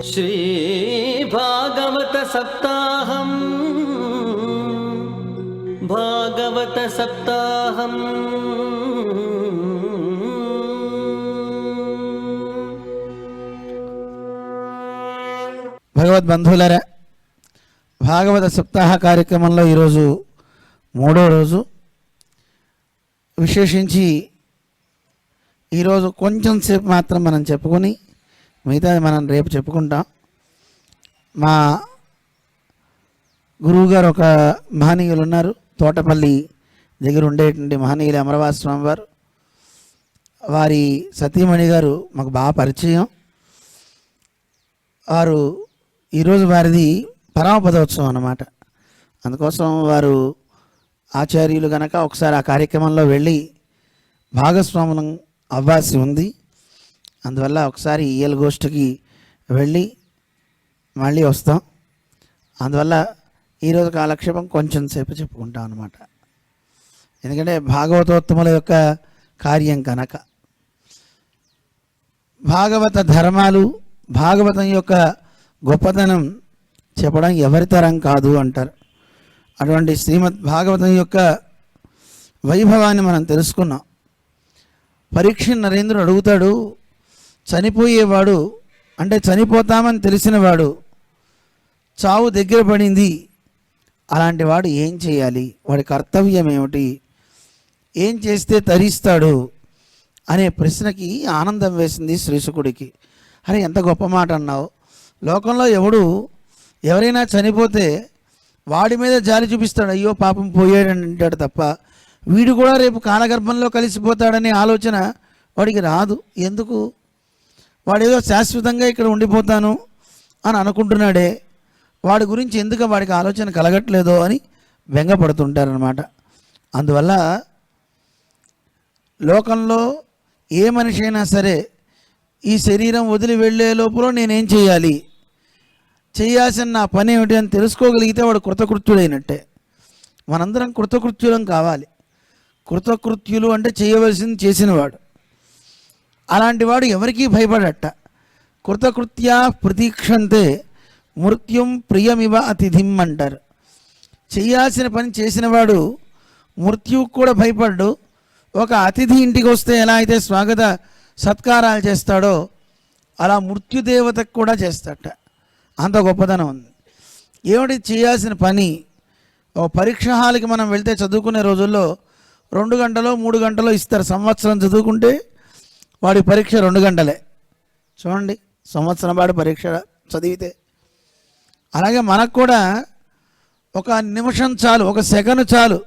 శ్రీ భాగవత సప్తాహం భాగవత సప్తాహం. భగవద్బంధువులారా, భాగవత సప్తాహ కార్యక్రమంలో ఈరోజు 3వ రోజు. విశేషించి ఈరోజు కొంచెం సేపు మాత్రం మనం చెప్పుకొని మిగతాది మనం రేపు చెప్పుకుంటాం. మా గురువుగారు ఒక మహనీయులు ఉన్నారు, తోటపల్లి దగ్గర ఉండేటువంటి మహనీయులు అమరవాస స్వామి వారు. వారి సతీమణి గారు మాకు బాగా పరిచయం. వారు ఈరోజు వారిది పరమపదోత్సవం అన్నమాట. అందుకోసం వారు ఆచార్యులు గనక ఒకసారి ఆ కార్యక్రమంలో వెళ్ళి భాగస్వాములం అవ్వాల్సి ఉంది. అందువల్ల ఒకసారి ఈఎల్ గోష్ఠికి వెళ్ళి మళ్ళీ వస్తాం. అందువల్ల ఈరోజు కాలక్షేపం కొంచెం సేపు చెప్పుకుంటాం అన్నమాట. ఎందుకంటే భాగవతోత్తముల యొక్క కార్యం కనుక. భాగవత ధర్మాలు, భాగవతం యొక్క గొప్పతనం చెప్పడం ఎవరి తరం కాదు అంటారు. అటువంటి శ్రీమద్ భాగవతం యొక్క వైభవాన్ని మనం తెలుసుకున్నాం. పరీక్ష నరేంద్రుడు అడుగుతాడు, చనిపోయేవాడు అంటే చనిపోతామని తెలిసినవాడు చావు దగ్గర పడింది, అలాంటి వాడు ఏం చేయాలి, వాడి కర్తవ్యం ఏమిటి, ఏం చేస్తే తరిస్తాడు అనే ప్రశ్నకి ఆనందం వేసింది శ్రీశుకుడికి. అరే ఎంత గొప్ప మాట అన్నావు. లోకంలో ఎవరైనా చనిపోతే వాడి మీద జాలి చూపిస్తాడు, అయ్యో పాపం పోయాడని అంటాడు తప్ప వీడు కూడా రేపు కాలగర్భంలో కలిసిపోతాడనే ఆలోచన వాడికి రాదు. ఎందుకు? వాడేదో శాశ్వతంగా ఇక్కడ ఉండిపోతాను అని అనుకుంటున్నాడే, వాడి గురించి ఎందుకు వాడికి ఆలోచన కలగట్లేదో అని బెంగపడుతుంటారనమాట. అందువల్ల లోకంలో ఏ మనిషి అయినా సరే ఈ శరీరం వదిలి వెళ్ళే లోపల నేనేం చేయాలి, చేయాల్సిన నా పని ఏమిటి అని తెలుసుకోగలిగితే వాడు కృతకృత్యుడైనట్టే. మనందరం కృతకృత్యులం కావాలి. కృతకృత్యులు అంటే చేయవలసింది చేసినవాడు. అలాంటి వాడు ఎవరికీ భయపడట. కృతకృత్యా ప్రతీక్షంతే మృత్యుం ప్రియమివ అతిథిం అంటారు. చేయాల్సిన పని చేసినవాడు మృత్యువుకు కూడా భయపడ్డు. ఒక అతిథి ఇంటికి వస్తే ఎలా అయితే స్వాగత సత్కారాలు చేస్తాడో అలా మృత్యుదేవతకు కూడా చేస్తాడట. అంత గొప్పదనం ఉంది. ఏమిటి చేయాల్సిన పని? ఓ పరీక్ష హాల్కి మనం వెళ్తే చదువుకునే రోజుల్లో 2 గంటలో 3 గంటలో ఇస్తారు. సంవత్సరం చదువుకుంటే వాడి పరీక్ష 2 గంటలే. చూడండి, సంవత్సరం వాడి పరీక్ష చదివితే. అలాగే మనకు కూడా ఒక నిమిషం చాలు, ఒక సెకను చాలు.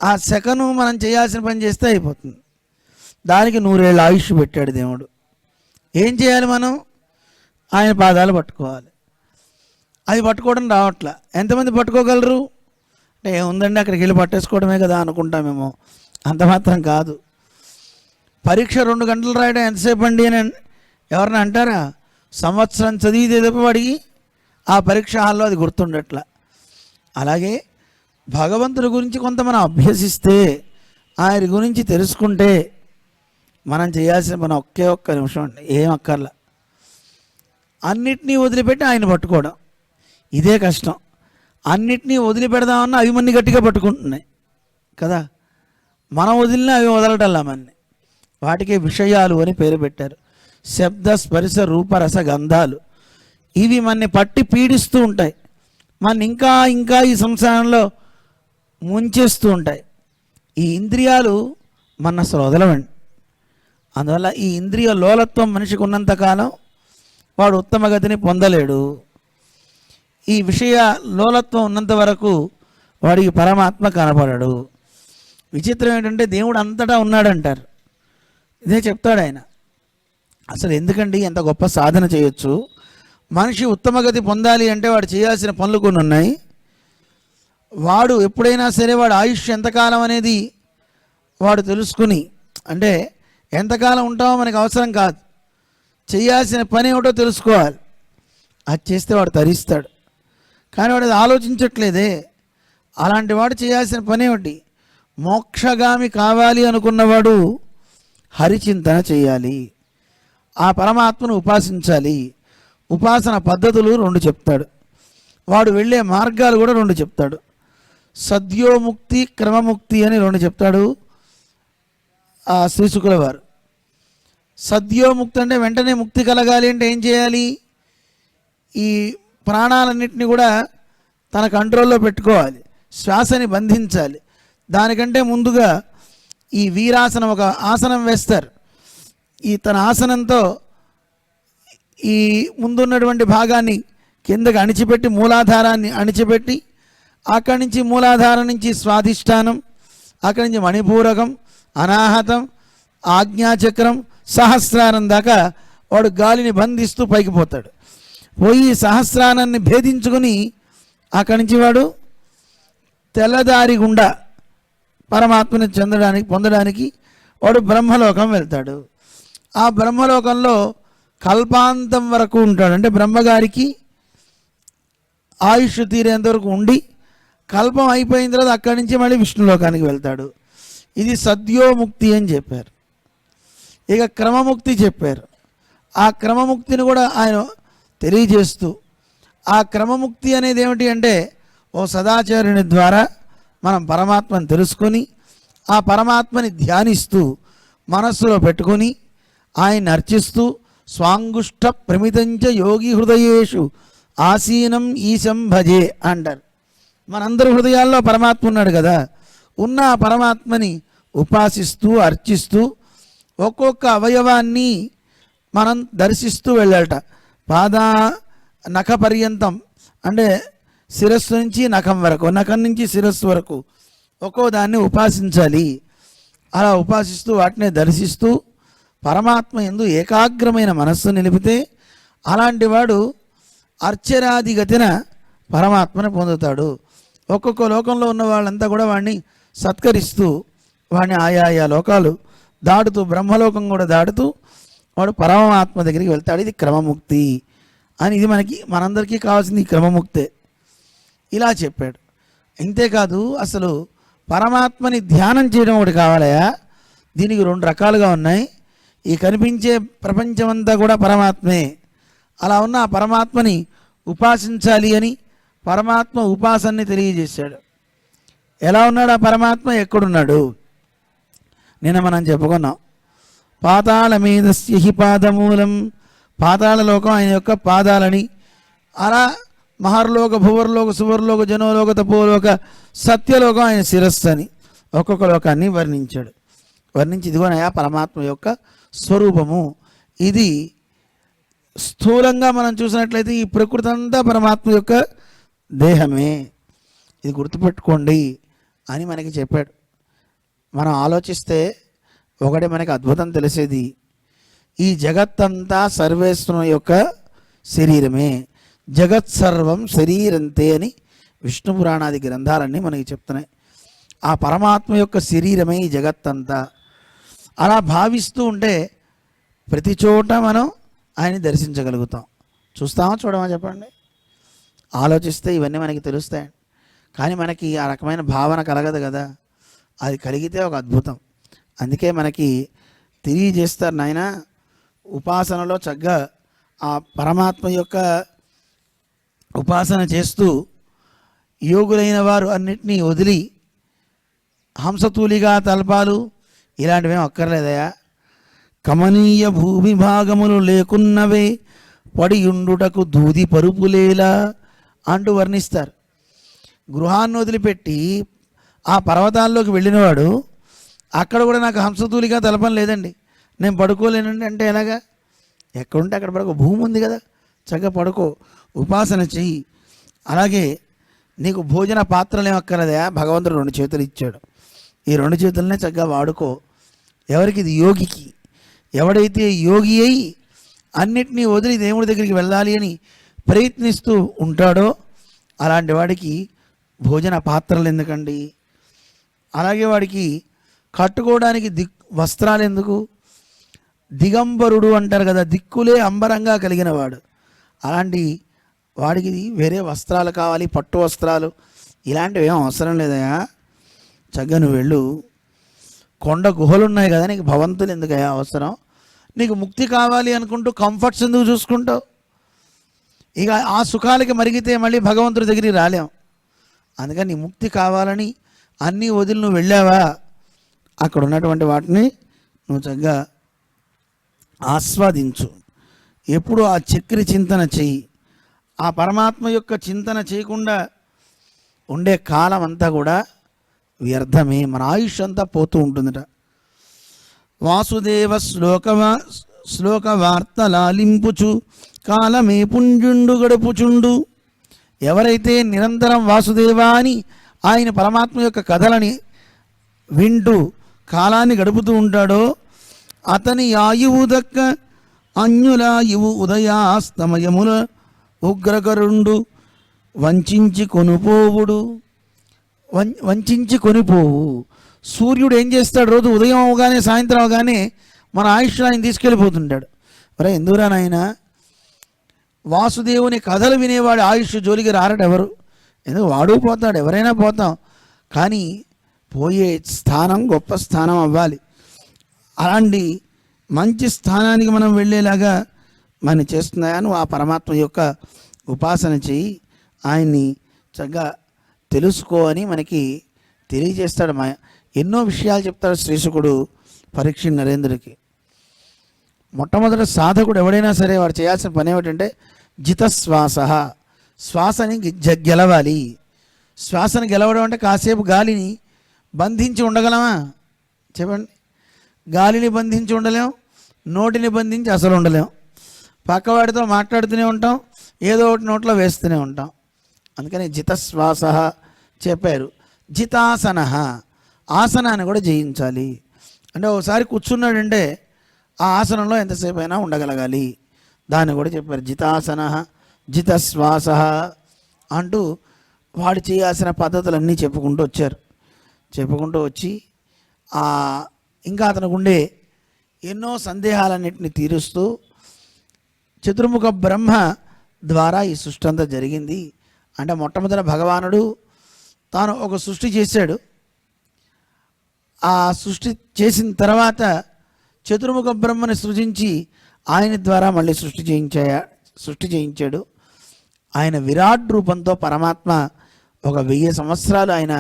ఆ సెకను మనం చేయాల్సిన పని చేస్తే అయిపోతుంది. దానికి 100 ఏళ్ళ ఆయుష్ పెట్టాడు దేవుడు. ఏం చేయాలి మనం? ఆయన పాదాలు పట్టుకోవాలి. అది పట్టుకోవడం రావట్లా. ఎంతమంది పట్టుకోగలరు అంటే ఏముందండి అక్కడికి వెళ్ళి పట్టేసుకోవడమే కదా అనుకుంటామేమో. అంత మాత్రం కాదు. పరీక్ష 2 గంటలు రాయడం ఎంతసేపు అండి అని ఎవరన్నా అంటారా? సంవత్సరం చదివితే తప్ప వాడికి ఆ పరీక్ష హాల్లో అది గుర్తుండట్లా. అలాగే భగవంతుడి గురించి కొంత మనం అభ్యసిస్తే, ఆయన గురించి తెలుసుకుంటే మనం చేయాల్సిన పని ఒక్క నిమిషం అండి, ఏం అక్కర్లా. అన్నిటినీ వదిలిపెట్టి ఆయన పట్టుకోవడం, ఇదే కష్టం. అన్నిటినీ వదిలిపెడదామన్నా అవి మన్ని గట్టిగా పట్టుకుంటున్నాయి కదా. మనం వదిలినా అవి వదలటల్లా మన్ని. వాటికే విషయాలు అని పేరు పెట్టారు. శబ్ద స్పర్శ రూపరస గంధాలు. ఇవి మన్ని పట్టి పీడిస్తూ ఉంటాయి, మన ఇంకా ఈ సంసారంలో ముంచేస్తూ ఉంటాయి. ఈ ఇంద్రియాలు మన అసలు వదలవండి. అందువల్ల ఈ ఇంద్రియ లోలత్వం మనిషికి ఉన్నంతకాలం వాడు ఉత్తమ గతిని పొందలేడు. ఈ విషయ లోలత్వం ఉన్నంత వరకు వాడికి పరమాత్మ కనపడడు. విచిత్రం ఏంటంటే దేవుడు అంతటా ఉన్నాడంటారు. ఇదే చెప్తాడు ఆయన. అసలు ఎందుకండి ఎంత గొప్ప సాధన చేయొచ్చు. మనిషి ఉత్తమ గతి పొందాలి అంటే వాడు చేయాల్సిన పనులు కొన్ని ఉన్నాయి. వాడు ఎప్పుడైనా సరే వాడు ఆయుష్ ఎంతకాలం అనేది వాడు తెలుసుకుని, అంటే ఎంతకాలం ఉంటామో మనకు అవసరం కాదు, చేయాల్సిన పని ఏమిటో తెలుసుకోవాలి. అది చేస్తే వాడు తరిస్తాడు. కానీ వాడు అది ఆలోచించట్లేదే. అలాంటి వాడు చేయాల్సిన పని ఏమిటి? మోక్షగామి కావాలి అనుకున్నవాడు హరిచింతన చేయాలి, ఆ పరమాత్మను ఉపాసించాలి. ఉపాసన పద్ధతులు 2 చెప్తాడు, వాడు వెళ్ళే మార్గాలు కూడా 2 చెప్తాడు. సద్యోముక్తి, క్రమముక్తి అని 2 చెప్తాడు ఆ శ్రీశుకుల వారు. సద్యోముక్తి అంటే వెంటనే ముక్తి కలగాలి అంటే ఏం చేయాలి? ఈ ప్రాణాలన్నింటినీ కూడా తన కంట్రోల్లో పెట్టుకోవాలి, శ్వాసని బంధించాలి. దానికంటే ముందుగా ఈ వీరాసనం, ఒక ఆసనం వేస్తారు. ఈ తన ఆసనంతో ఈ ముందున్నటువంటి భాగాన్ని కిందకి అణిచిపెట్టి, మూలాధారాన్ని అణిచిపెట్టి, అక్కడి నుంచి మూలాధారం నుంచి స్వాధిష్టానం, అక్కడి నుంచి మణిపూరకం, అనాహతం, ఆజ్ఞాచక్రం, సహస్రారం దాకా వాడు గాలిని బంధిస్తూ పైకి పోతాడు. పోయి సహస్రానాన్ని భేదించుకుని అక్కడి నుంచి వాడు తెల్లదారి గుండా పరమాత్మని పొందడానికి వాడు బ్రహ్మలోకం వెళ్తాడు. ఆ బ్రహ్మలోకంలో కల్పాంతం వరకు ఉంటాడు. అంటే బ్రహ్మగారికి ఆయుష్ తీరేంత వరకు ఉండి కల్పం అయిపోయిన తర్వాత అక్కడి నుంచి మళ్ళీ విష్ణులోకానికి వెళ్తాడు. ఇది సద్యోముక్తి అని చెప్పారు. ఇక క్రమముక్తి చెప్పారు. ఆ క్రమముక్తిని కూడా ఆయన తెలియజేస్తూ, ఆ క్రమముక్తి అనేది ఏమిటి అంటే, ఓ సదాచార్యుని ద్వారా మనం పరమాత్మని తెలుసుకొని, ఆ పరమాత్మని ధ్యానిస్తూ మనస్సులో పెట్టుకొని ఆయన్ని అర్చిస్తూ, స్వాంగుష్ట ప్రమితంచ యోగి హృదయేషు ఆసీనం ఈశం భజే అంటారు. మనందరి హృదయాల్లో పరమాత్మ ఉన్నాడు కదా, ఉన్న ఆ పరమాత్మని ఉపాసిస్తూ అర్చిస్తూ ఒక్కొక్క అవయవాన్ని మనం దర్శిస్తూ వెళ్ళాలట. నఖ పర్యంతం అంటే శిరస్సు నుంచి నఖం వరకు, నఖం నుంచి శిరస్సు వరకు ఒక్కో దాన్ని ఉపాసించాలి. అలా ఉపాసిస్తూ వాటిని దర్శిస్తూ పరమాత్మ యందు ఏకాగ్రమైన మనస్సు నిలిపితే అలాంటి వాడు అర్చరాదిగతిన పరమాత్మను పొందుతాడు. ఒక్కొక్క లోకంలో ఉన్న వాళ్ళంతా కూడా వాడిని సత్కరిస్తూ వాడిని ఆయా లోకాలు దాటుతూ, బ్రహ్మలోకం కూడా దాటుతూ వాడు పరమాత్మ దగ్గరికి వెళ్తాడు. ఇది క్రమముక్తి అని, ఇది మనందరికీ కావాల్సింది ఈ క్రమముక్తే. ఇలా చెప్పాడు. ఇంతేకాదు, అసలు పరమాత్మని ధ్యానం చేయడం ఒకటి కావాలయా. దీనికి 2 రకాలుగా ఉన్నాయి. ఈ కనిపించే ప్రపంచమంతా కూడా పరమాత్మే. అలా ఉన్న ఆ పరమాత్మని ఉపాసించాలి అని పరమాత్మ ఉపాసనని తెలియజేశాడు. ఎలా ఉన్నాడు ఆ పరమాత్మ, ఎక్కడున్నాడు? నిన్న మనం చెప్పుకున్నాం. పాతాళ మీదస్య హి పాదమూలం, పాతాళ లోకం ఆయన యొక్క పాదాలని. అలా మహర్లోక, భువర్లోక, సువర్లోక, జనోలోక, తపోలోక, సత్యలోకం ఆయన శిరస్సు అని ఒక్కొక్క లోకాన్ని వర్ణించాడు. వర్ణించి ఇదిగోనయా పరమాత్మ యొక్క స్వరూపము. ఇది స్థూలంగా మనం చూసినట్లయితే ఈ ప్రకృతి అంతా పరమాత్మ యొక్క దేహమే, ఇది గుర్తుపెట్టుకోండి అని మనకి చెప్పాడు. మనం ఆలోచిస్తే ఒకటి మనకి అద్భుతం తెలిసేది, ఈ జగత్తంతా సర్వేశ్వరుని యొక్క శరీరమే. జగత్ సర్వం శరీరంతే అని విష్ణు పురాణాది గ్రంథాలన్నీ మనకి చెప్తున్నాయి. ఆ పరమాత్మ యొక్క శరీరమే ఈ జగత్తంతా. అలా భావిస్తూ ఉంటే ప్రతి చోట మనం ఆయన్ని దర్శించగలుగుతాం. చూస్తామా చూడమా చెప్పండి? ఆలోచిస్తే ఇవన్నీ మనకి తెలుస్తాయి. కానీ మనకి ఆ రకమైన భావన కలగదు కదా. అది కలిగితే ఒక అద్భుతం. అందుకే మనకి తెలియజేస్తారు నాయన, ఉపాసనలో చక్కగా ఆ పరమాత్మ యొక్క ఉపాసన చేస్తూ యోగులైన వారు అన్నిటినీ వదిలి హంసతూలిగా తల్పాలు ఇలాంటివేం అక్కర్లేదయా. కమనీయ భూమి భాగములు లేకున్నవే పడియుండుటకు దూది పరుపులేలా అంటూ వర్ణిస్తారు. గృహాన్ని వదిలిపెట్టి ఆ పర్వతాల్లోకి వెళ్ళినవాడు అక్కడ కూడా నాకు హంసతూలిగా తలపం లేదండి, నేను పడుకోలేనండి అంటే ఎలాగా? ఎక్కడుంటే అక్కడ పడుకో, భూమి ఉంది కదా, చక్కగా పడుకో, ఉపాసన చెయ్యి. అలాగే నీకు భోజన పాత్రలు ఏమక్కర్లేదా, భగవంతుడు 2 చేతులు ఇచ్చాడు. ఈ 2 చేతులనే చక్కగా వాడుకో. ఎవరికి? ఇది యోగికి. ఎవడైతే యోగి అయి అన్నిటినీ వదిలి దేవుడి దగ్గరికి వెళ్ళాలి అని ప్రయత్నిస్తూ ఉంటాడో అలాంటి వాడికి భోజన పాత్రలు ఎందుకండి? అలాగే వాడికి కట్టుకోవడానికి వస్త్రాలు ఎందుకు? దిగంబరుడు అంటారు కదా, దిక్కులే అంబరంగా కలిగిన వాడు. అలాంటి వాడికి వేరే వస్త్రాలు కావాలి, పట్టు వస్త్రాలు ఇలాంటివి ఏం అవసరం లేదయా. చక్కగా నువ్వు వెళ్ళు. కొండ గుహలు ఉన్నాయి కదా, నీకు భవంతులు ఎందుకు అవసరం? నీకు ముక్తి కావాలి అనుకుంటూ కంఫర్ట్స్ ఎందుకు చూసుకుంటావు? ఇక ఆ సుఖాలకి మరిగితే మళ్ళీ భగవంతుడి దగ్గరికి రాలేం. అందుకని నీ ముక్తి కావాలని అన్నీ వదిలి నువ్వు వెళ్ళావా, అక్కడ ఉన్నటువంటి వాటిని నువ్వు చక్కగా ఆస్వాదించు. ఎప్పుడు ఆ చక్రి చింతన చెయ్యి. ఆ పరమాత్మ యొక్క చింతన చేయకుండా ఉండే కాలం అంతా కూడా వ్యర్థమే, మన ఆయుష్ అంతా పోతూ ఉంటుందట. వాసుదేవ శ్లోక వార్తలాలింపుచు కాలమే పుంజుండు గడుపుచుండు. ఎవరైతే నిరంతరం వాసుదేవా అని ఆయన పరమాత్మ యొక్క కథలని వింటూ కాలాన్ని గడుపుతూ ఉంటాడో అతని ఆయువు దక్క అన్యులాయువు ఉదయాస్తమయముల ఉగ్రకరుండు వంచించి కొనుపోవుడు. వంచించి కొనిపోవు. సూర్యుడు ఏం చేస్తాడు? రోజు ఉదయం అవగానే సాయంత్రం అవగానే మన ఆయుష్ ఆయన తీసుకెళ్ళిపోతుంటాడు. మరే ఎందుకురా నాయన, వాసుదేవుని కథలు వినేవాడు ఆయుష్ జోలికి రారట ఎవరు. ఎందుకు వాడు పోతాడు, ఎవరైనా పోతాం, కానీ పోయే స్థానం గొప్ప స్థానం అవ్వాలి. అలాంటి మంచి స్థానానికి మనం వెళ్ళేలాగా మనం చేస్తున్నాయా? నువ్వు ఆ పరమాత్మ యొక్క ఉపాసన చేయి, ఆయన్ని చక్కగా తెలుసుకో అని మనకి తెలియజేస్తాడు. ఎన్నో విషయాలు చెప్తాడు శ్రీశుకుడు పరీక్ష నరేంద్రుడికి. మొట్టమొదటి సాధకుడు ఎవడైనా సరే వాడు చేయాల్సిన పని ఏమిటంటే జితశ్వాస, శ్వాసని గెలవాలి. శ్వాసను గెలవడం అంటే కాసేపు గాలిని బంధించి ఉండగలమా చెప్పండి? గాలిని బంధించి ఉండలేం, నోటిని బంధించి అసలు ఉండలేం. పక్కవాడితో మాట్లాడుతూనే ఉంటాం, ఏదో ఒకటి నోట్లో వేస్తూనే ఉంటాం. అందుకని జితశ్వాస చెప్పారు. జితాసన, ఆసనాన్ని కూడా జయించాలి. అంటే ఒకసారి కూర్చున్నాడంటే ఆ ఆసనంలో ఎంతసేపు అయినా ఉండగలగాలి, దాన్ని కూడా చెప్పారు. జితాసన జితశ్వాస అంటూ వాడు చేయాల్సిన పద్ధతులన్నీ చెప్పుకుంటూ వచ్చారు. చెప్పుకుంటూ వచ్చి ఇంకా అతనికి ఉండే ఎన్నో సందేహాలన్నింటినీ తీరుస్తూ చతుర్ముఖ బ్రహ్మ ద్వారా ఈ సృష్టి అంతా జరిగింది. అంటే మొట్టమొదట భగవానుడు తాను ఒక సృష్టి చేశాడు. ఆ సృష్టి చేసిన తర్వాత చతుర్ముఖ బ్రహ్మని సృజించి ఆయన ద్వారా మళ్ళీ సృష్టి చేయించాడు. ఆయన విరాట్ రూపంతో పరమాత్మ ఒక 1000 సంవత్సరాలు ఆయన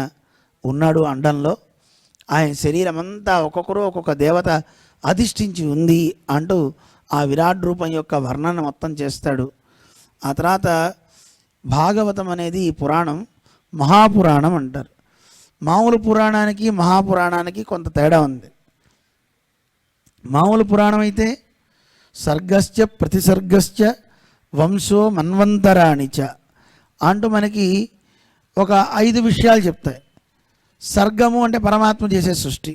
ఉన్నాడు అండంలో. ఆయన శరీరం అంతా ఒక్కొక్కరు ఒక్కొక్క దేవత అధిష్ఠించి ఉంది అంటూ ఆ విరాట్ రూపం యొక్క వర్ణన మొత్తం చేస్తాడు. ఆ తర్వాత భాగవతం అనేది ఈ పురాణం మహాపురాణం అంటారు. మామూలు పురాణానికి మహాపురాణానికి కొంత తేడా ఉంది. మామూలు పురాణం అయితే సర్గశ్చ ప్రతిసర్గశ్చ వంశో మన్వంతరాణిచ అంటూ మనకి ఒక 5 విషయాలు చెప్తాయి. సర్గము అంటే పరమాత్మ చేసే సృష్టి,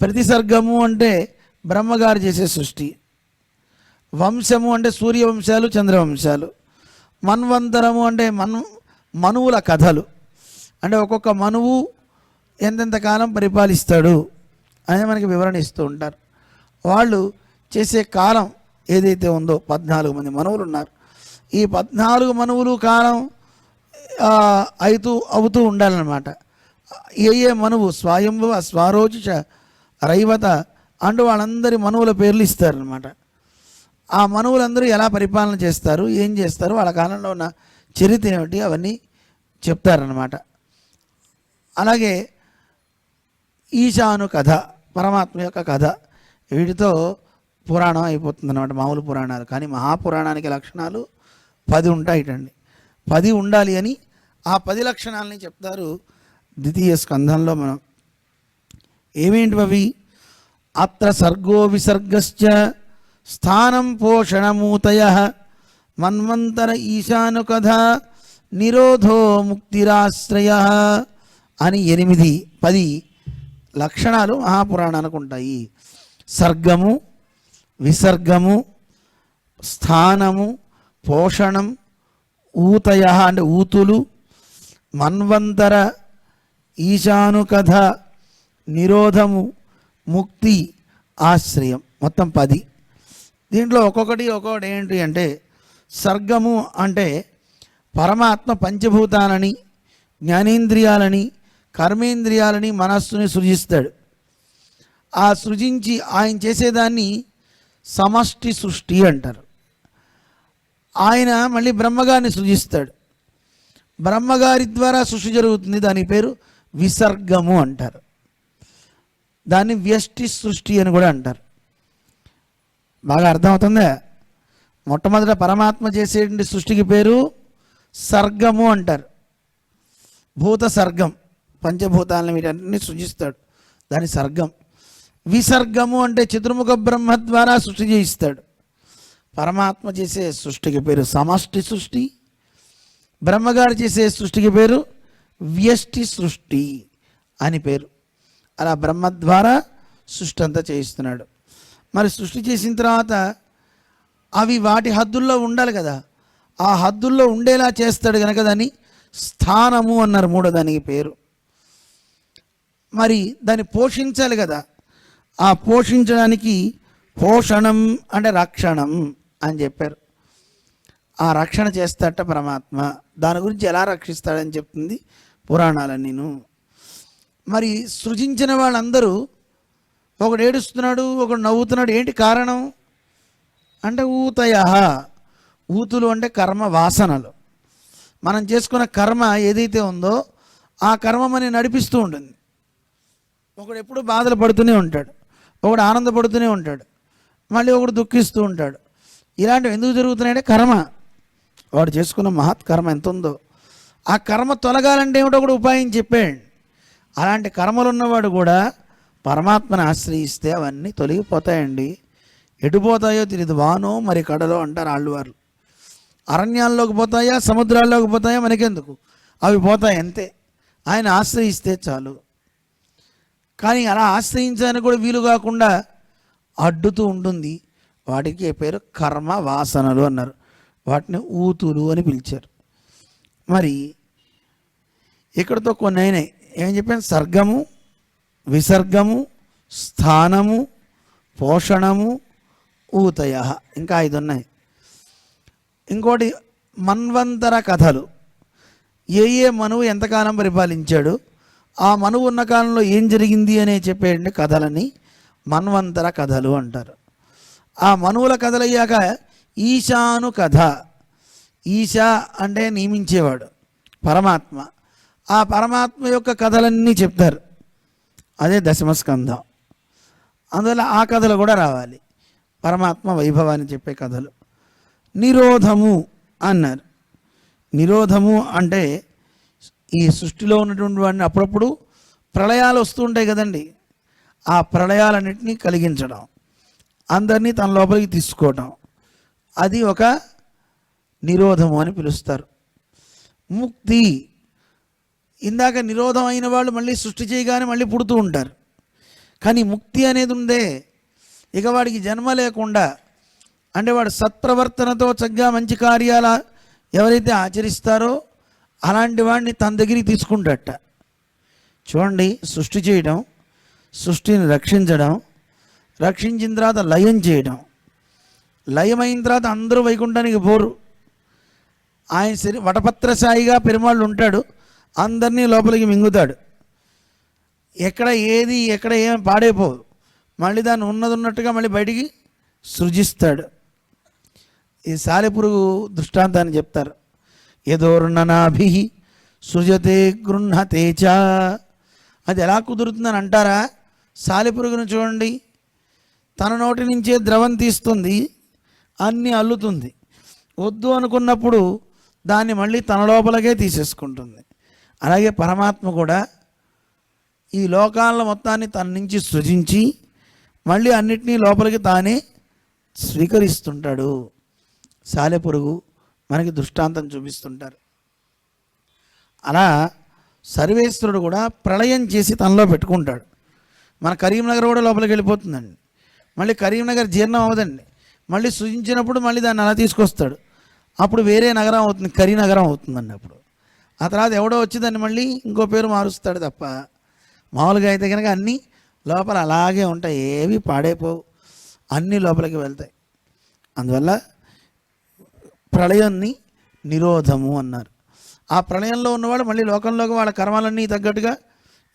ప్రతిసర్గము అంటే బ్రహ్మగారు చేసే సృష్టి, వంశము అంటే సూర్యవంశాలు చంద్రవంశాలు, మన్వంతరము అంటే మనువుల కథలు, అంటే ఒక్కొక్క మనువు ఎంతెంత కాలం పరిపాలిస్తాడు అని మనకి వివరణ ఇస్తూ ఉంటారు. వాళ్ళు చేసే కాలం ఏదైతే ఉందో 14 మంది మనువులు ఉన్నారు. ఈ 14 మనువులు కాలం అవుతూ ఉండాలన్నమాట. ఏ మనువు స్వయంభవ స్వారోచిష రైవత అంటూ వాళ్ళందరి మనువుల పేర్లు ఇస్తారనమాట. ఆ మనువులందరూ ఎలా పరిపాలన చేస్తారు, ఏం చేస్తారు, వాళ్ళ కాలంలో ఉన్న చరిత్ర ఏమిటి అవన్నీ చెప్తారనమాట. అలాగే ఈశాను కథ, పరమాత్మ యొక్క కథ, వీటితో పురాణం అయిపోతుంది అన్నమాట, మామూలు పురాణాలు. కానీ మహాపురాణానికి లక్షణాలు 10 ఉంటాయిటండి. 10 ఉండాలి అని ఆ 10 లక్షణాలని చెప్తారు ద్వితీయ స్కంధంలో. మనం ఏమేంటివి? అత్ర సర్గో విసర్గశ్చ స్థానం పోషణమూతయ మన్వంతర ఈశాను కథ నిరోధో ముక్తిరాశ్రయ అని 10 లక్షణాలు మహాపురాణానికి ఉంటాయి. సర్గము, విసర్గము, స్థానము, పోషణం, ఊతయ అంటే ఊతులు, మన్వంతర, ఈశాను కథ, నిరోధము, ముక్తి, ఆశ్రయం, మొత్తం 10. దీంట్లో ఒక్కొక్కటి ఏంటి అంటే, సర్గము అంటే పరమాత్మ పంచభూతాలని, జ్ఞానేంద్రియాలని, కర్మేంద్రియాలని, మనస్సుని సృజిస్తాడు. ఆ సృజించి ఆయన చేసేదాన్ని సమష్టి సృష్టి అంటారు. ఆయన మళ్ళీ బ్రహ్మగారిని సృజిస్తాడు. బ్రహ్మగారి ద్వారా సృష్టి జరుగుతుంది, దాని పేరు విసర్గము అంటారు. దాన్ని వ్యష్టి సృష్టి అని కూడా అంటారు. బాగా అర్థమవుతుందా? మొట్టమొదట పరమాత్మ చేసేటువంటి సృష్టికి పేరు సర్గము అంటారు. భూత సర్గం, పంచభూతాలను వీటన్ని సృజిస్తాడు, దాని సర్గం. విసర్గము అంటే చతుర్ముఖ బ్రహ్మ ద్వారా సృష్టి చేయిస్తాడు. పరమాత్మ చేసే సృష్టికి పేరు సమష్టి సృష్టి, బ్రహ్మగారు చేసే సృష్టికి పేరు వ్యష్టి సృష్టి అని పేరు. అలా బ్రహ్మ ద్వారా సృష్టి అంతా చేయిస్తున్నాడు. మరి సృష్టి చేసిన తర్వాత అవి వాటి హద్దుల్లో ఉండాలి కదా, ఆ హద్దుల్లో ఉండేలా చేస్తాడు కనుక దాన్ని స్థానము అన్నారు, మూడో దానికి పేరు. మరి దాన్ని పోషించాలి కదా, ఆ పోషించడానికి పోషణం అంటే రక్షణం అని చెప్పారు. ఆ రక్షణ చేస్తాడట పరమాత్మ. దాని గురించి ఎలా రక్షిస్తాడని చెప్తుంది పురాణాలన్నీను. మరి సృజించిన వాళ్ళందరూ ఒకడు ఏడుస్తున్నాడు, ఒకడు నవ్వుతున్నాడు. ఏంటి కారణం అంటే ఊతయ, ఊతులు అంటే కర్మ వాసనలు. మనం చేసుకున్న కర్మ ఏదైతే ఉందో ఆ కర్మ మనని నడిపిస్తూ ఉంటుంది. ఒకడు ఎప్పుడు బాధలు పడుతూనే ఉంటాడు, ఒకడు ఆనందపడుతూనే ఉంటాడు, మళ్ళీ ఒకడు దుఃఖిస్తూ ఉంటాడు. ఇలాంటివి ఎందుకు జరుగుతున్నాయంటే కర్మ, వాడు చేసుకున్న మహత్ కర్మ ఎంత ఉందో ఆ కర్మ తొలగాలంటే ఏమిటో కూడా ఉపాయం చెప్పాడు. అలాంటి కర్మలు ఉన్నవాడు కూడా పరమాత్మను ఆశ్రయిస్తే అవన్నీ తొలగిపోతాయండి. ఎటుపోతాయో తెలియదు, వానో మరి కడలో అంటారు ఆళ్ళవారు. అరణ్యాల్లోకి పోతాయా, సముద్రాల్లోకి పోతాయా మనకెందుకు, అవి పోతాయి అంతే. ఆయన ఆశ్రయిస్తే చాలు. కానీ అలా ఆశ్రయించడానికి కూడా వీలు కాకుండా అడ్డుతూ ఉంటుంది. వాటికి పేరు కర్మ వాసనలు అన్నారు. వాటిని ఊతులు అని పిలిచారు. మరి ఇక్కడతో కొన్ని అయినాయి. ఏం చెప్పాను? సర్గము, విసర్గము, స్థానము, పోషణము, ఊతయ, ఇంకా 5 ఉన్నాయి. ఇంకోటి మన్వంతర కథలు. ఏ మనువు ఎంతకాలం పరిపాలించాడు, ఆ మనువు ఉన్న కాలంలో ఏం జరిగింది అనే చెప్పేయండి కథలని మన్వంతర కథలు అంటారు. ఆ మనువుల కథలయ్యాక ఈశాను కథ. ఈశా అంటే నియమించేవాడు పరమాత్మ. ఆ పరమాత్మ యొక్క కథలన్నీ చెప్తారు, అదే దశమస్కంధం. అందువల్ల ఆ కథలు కూడా రావాలి, పరమాత్మ వైభవాన్ని చెప్పే కథలు. నిరోధము అన్నారు. నిరోధము అంటే ఈ సృష్టిలో ఉన్నటువంటి వాడిని అప్పుడప్పుడు ప్రళయాలు వస్తూ ఉంటాయి కదండి, ఆ ప్రళయాలన్నింటినీ కలిగించడం, అందరినీ తన లోపలికి తీసుకోవడం, అది ఒక నిరోధము అని పిలుస్తారు. ముక్తి, ఇందాక నిరోధం అయిన వాళ్ళు మళ్ళీ సృష్టి చేయగానే మళ్ళీ పుడుతూ ఉంటారు. కానీ ముక్తి అనేది ఉందే, ఇక వాడికి జన్మ లేకుండా, అంటే వాడు సత్ప్రవర్తనతో చక్కగా మంచి కార్యాల ఎవరైతే ఆచరిస్తారో అలాంటి వాడిని తన దగ్గరికి తీసుకుంటాట. చూడండి, సృష్టి చేయడం, సృష్టిని రక్షించడం, రక్షించిన తర్వాత లయం చేయడం, లయమైన తర్వాత అందరూ వైకుంఠానికి పోరు. ఆయన వటపత్రసాయిగా పెరుమాళ్ళు ఉంటాడు, అందరినీ లోపలికి మింగుతాడు. ఎక్కడ ఏం పాడైపోదు, మళ్ళీ దాన్ని ఉన్నట్టుగా మళ్ళీ బయటికి సృజిస్తాడు. ఈ సాలెపురుగు దృష్టాంతాన్ని చెప్తారు. యదోర్ణనాభి సృజతే గృహతే చ. అది ఎలా కుదురుతుందని అంటారా? సాలెపురుగును చూడండి, తన నోటి నుంచే ద్రవం తీస్తుంది, అన్నీ అల్లుతుంది. వద్దు అనుకున్నప్పుడు దాన్ని మళ్ళీ తన లోపలకే తీసేసుకుంటుంది. అలాగే పరమాత్మ కూడా ఈ లోకాల మొత్తాన్ని తన నుంచి సృజించి మళ్ళీ అన్నిటినీ లోపలికి తానే స్వీకరిస్తుంటాడు. సాలెపురుగు మనకి దృష్టాంతం చూపిస్తుంటారు. అలా సర్వేశ్వరుడు కూడా ప్రళయం చేసి తనలో పెట్టుకుంటాడు. మన కరీంనగర్ కూడా లోపలికి వెళ్ళిపోతుందండి, మళ్ళీ కరీంనగర్ జీర్ణం అవ్వదండి, మళ్ళీ సృజించినప్పుడు మళ్ళీ దాన్ని అలా తీసుకొస్తాడు. అప్పుడు వేరే నగరం అవుతుంది, కరీనగరం అవుతుందండి. అప్పుడు ఆ తర్వాత ఎవడో వచ్చి దాన్ని మళ్ళీ ఇంకో పేరు మారుస్తాడు తప్ప, మామూలుగా అయితే కనుక అన్నీ లోపల అలాగే ఉంటాయి, ఏవి పాడైపోవు, అన్నీ లోపలికి వెళ్తాయి. అందువల్ల ప్రళయాన్ని నిరోధము అన్నారు. ఆ ప్రళయంలో ఉన్నవాడు మళ్ళీ లోకంలోకి వాళ్ళ కర్మలన్నీ తగ్గట్టుగా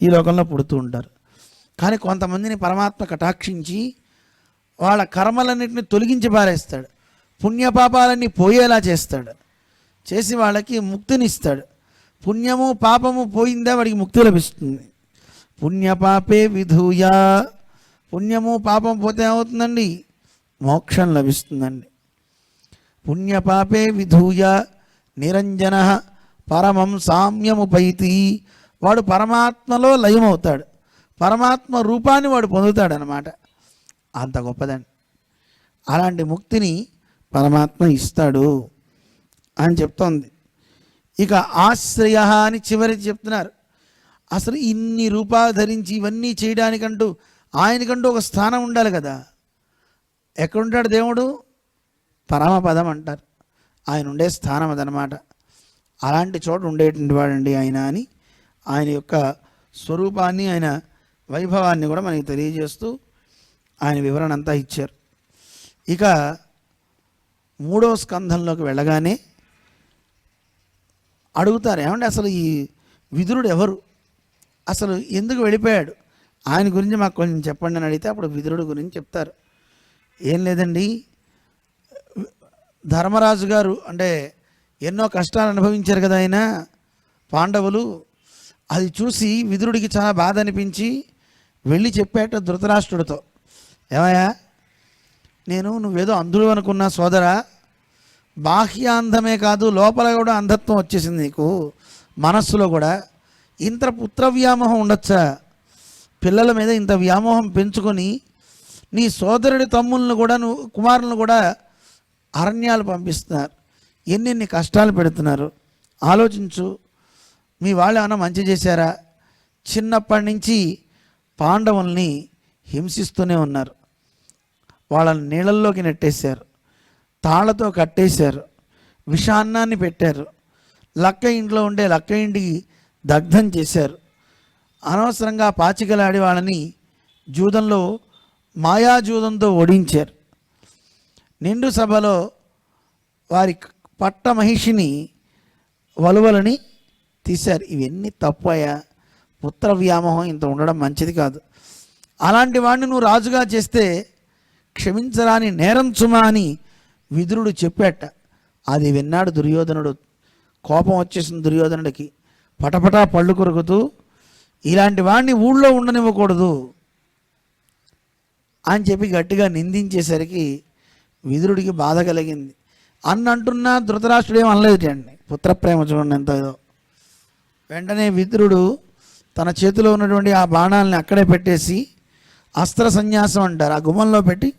ఈ లోకంలో పుడుతూ ఉంటారు. కానీ కొంతమందిని పరమాత్మ కటాక్షించి వాళ్ళ కర్మలన్నింటినీ తొలగించి పారేస్తాడు, పుణ్యపాపాలన్నీ పోయేలా చేస్తాడు, చేసి వాళ్ళకి ముక్తినిస్తాడు. పుణ్యము పాపము పోయిందే వాడికి ముక్తి లభిస్తుంది. పుణ్యపాపే విధూయ, పుణ్యము పాపం పోతే ఏమవుతుందండి? మోక్షం లభిస్తుందండి. పుణ్యపాపే విధూయ నిరంజన పరమం సామ్యముపైతి, వాడు పరమాత్మలో లయమవుతాడు, పరమాత్మ రూపాన్ని వాడు పొందుతాడనమాట. అంత గొప్పదండి. అలాంటి ముక్తిని పరమాత్మ ఇస్తాడు అని చెప్తోంది. ఇక ఆశ్రయ అని చివరి చెప్తున్నారు. అసలు ఇన్ని రూపాలు ధరించి ఇవన్నీ చేయడానికంటూ ఆయనకంటూ ఒక స్థానం ఉండాలి కదా. ఎక్కడుంటాడు దేవుడు? పరమపదం అంటారు, ఆయన ఉండే స్థానం అదనమాట. అలాంటి చోట ఉండేటువంటి వాడండి ఆయన అని ఆయన యొక్క స్వరూపాన్ని, ఆయన వైభవాన్ని కూడా మనకి తెలియజేస్తూ ఆయన వివరణ అంతా ఇచ్చారు. ఇక 3వ స్కంధంలోకి వెళ్ళగానే అడుగుతారు, ఏమంటే అసలు ఈ విదురుడు ఎవరు, అసలు ఎందుకు వెళ్ళిపోయాడు, ఆయన గురించి మాకు కొంచెం చెప్పండి అని అడిగితే అప్పుడు విదురుడు గురించి చెప్తారు. ఏం లేదండి, ధర్మరాజు గారు అంటే ఎన్నో కష్టాలు అనుభవించారు కదా ఆయన పాండవులు. అది చూసి విదురుడికి చాలా బాధ అనిపించి వెళ్ళి చెప్పాట ధృతరాష్ట్రుడితో, ఏమయ్యా నువ్వేదో అంధుడు అనుకున్నా సోదరా, బాహ్య అందమే కాదు లోపల కూడా అంధత్వం వచ్చేసింది నీకు, మనస్సులో కూడా ఇంత పుత్ర వ్యామోహం ఉండొచ్చా? పిల్లల మీద ఇంత వ్యామోహం పెంచుకొని నీ సోదరుడి తమ్ములను కూడా కుమారులను కూడా అరణ్యాలు పంపిస్తున్నారు, ఎన్నెన్ని కష్టాలు పెడుతున్నారు. ఆలోచించు, మీ వాళ్ళు ఏమైనా మంచి చేశారా? చిన్నప్పటి నుంచి పాండవుల్ని హింసిస్తూనే ఉన్నారు, వాళ్ళని నీళ్ళల్లోకి నెట్టేశారు, తాళ్లతో కట్టేశారు, విషాన్నాన్ని పెట్టారు, లక్క ఇంట్లో ఉండే లక్క ఇంటికి దగ్ధం చేశారు, అనవసరంగా పాచికలాడి వాళ్ళని జూదంలో మాయాజూదంతో ఓడించారు, నిండు సభలో వారి పట్ట మహిషిని వలువలని తీశారు. ఇవన్నీ తప్పయ్యా, పుత్ర వ్యామోహం ఇంత ఉండడం మంచిది కాదు. అలాంటి వాడిని నువ్వు రాజుగా చేస్తే క్షమించరాని నేరం సుమా అని విదురుడు చెప్పాట. అది విన్నాడు దుర్యోధనుడు. కోపం వచ్చేసిన దుర్యోధనుడికి పటపటా పళ్ళు కొరుకుతూ, ఇలాంటి వాడిని ఊళ్ళో ఉండనివ్వకూడదు అని చెప్పి గట్టిగా నిందించేసరికి విదురుడికి బాధ కలిగింది. అంటున్నా ధృతరాష్ట్రుడు ఏం అనలేదండి, పుత్రప్రేమ చూడండి ఎంత ఏదో. వెంటనే విదురుడు తన చేతిలో ఉన్నటువంటి ఆ బాణాలని అక్కడే పెట్టేసి అస్త్ర సన్యాసం అంటారు, ఆ గుమ్మంలో పెట్టి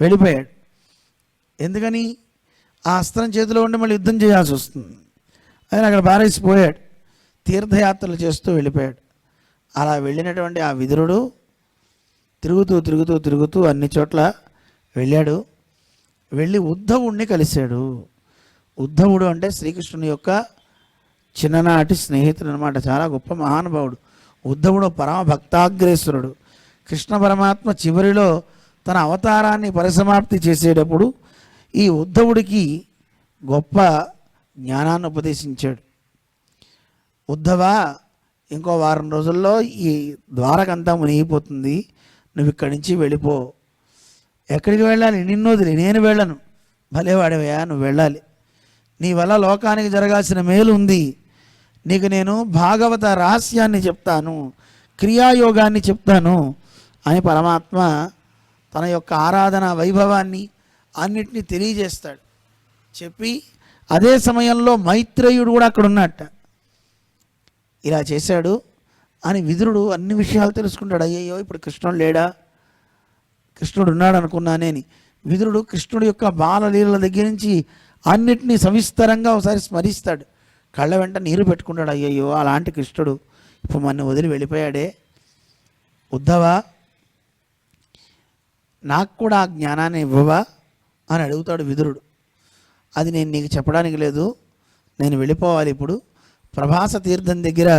వెళ్ళిపోయాడు. ఎందుకని? ఆ అస్త్రం చేతిలో ఉండి మళ్ళీ యుద్ధం చేయాల్సి వస్తుంది. ఆయన అక్కడ బారేసిపోయాడు, తీర్థయాత్రలు చేస్తూ వెళ్ళిపోయాడు. అలా వెళ్ళినటువంటి ఆ విదురుడు తిరుగుతూ తిరుగుతూ తిరుగుతూ అన్ని చోట్ల వెళ్ళాడు. వెళ్ళి ఉద్ధవుడిని కలిశాడు. ఉద్ధవుడు అంటే శ్రీకృష్ణుని యొక్క చిన్ననాటి స్నేహితుడు అనమాట, చాలా గొప్ప మహానుభావుడు. ఉద్ధవుడు పరమ భక్తాగ్రేశ్వరుడు. కృష్ణ పరమాత్మ చివరిలో తన అవతారాన్ని పరిసమాప్తి చేసేటప్పుడు ఈ ఉద్ధవుడికి గొప్ప జ్ఞానాన్ని ఉపదేశించాడు. ఉద్ధవా, ఇంకో వారం రోజుల్లో ఈ ద్వారకంతా మునిగిపోతుంది, నువ్వు ఇక్కడి నుంచి వెళ్ళిపో. ఎక్కడికి వెళ్ళాలి? నిన్ను వదిలి నేను వెళ్ళను. భలేవాడవయ్యా, నువ్వు వెళ్ళాలి. నీ వల్ల లోకానికి జరగాల్సిన మేలు ఉంది. నీకు నేను భాగవత రహస్యాన్ని చెప్తాను, క్రియాయోగాన్ని చెప్తాను అని పరమాత్మ తన యొక్క ఆరాధన వైభవాన్ని అన్నిటినీ తెలియజేస్తాడు. చెప్పి అదే సమయంలో మైత్రేయుడు కూడా అక్కడ ఉన్నట్ట. ఇలా చేశాడు అని విదురుడు అన్ని విషయాలు తెలుసుకుంటాడు. అయ్యయ్యో, ఇప్పుడు కృష్ణుడు లేడా, కృష్ణుడు ఉన్నాడు అనుకున్నానే అని విదురుడు కృష్ణుడి యొక్క బాలలీలల దగ్గర నుంచి అన్నిటినీ సవిస్తరంగా ఒకసారి స్మరిస్తాడు. కళ్ళ వెంట నీరు పెట్టుకుంటాడు. అయ్యయ్యో, అలాంటి కృష్ణుడు ఇప్పుడు మన వదిలి వెళ్ళిపోయాడే. ఉద్ధవా, నాకు కూడా ఆ జ్ఞానాన్ని ఇవ్వవా అని అడుగుతాడు విదురుడు. అది నేను నీకు చెప్పడానికి లేదు, నేను వెళ్ళిపోవాలి ఇప్పుడు. ప్రభాస తీర్థం దగ్గర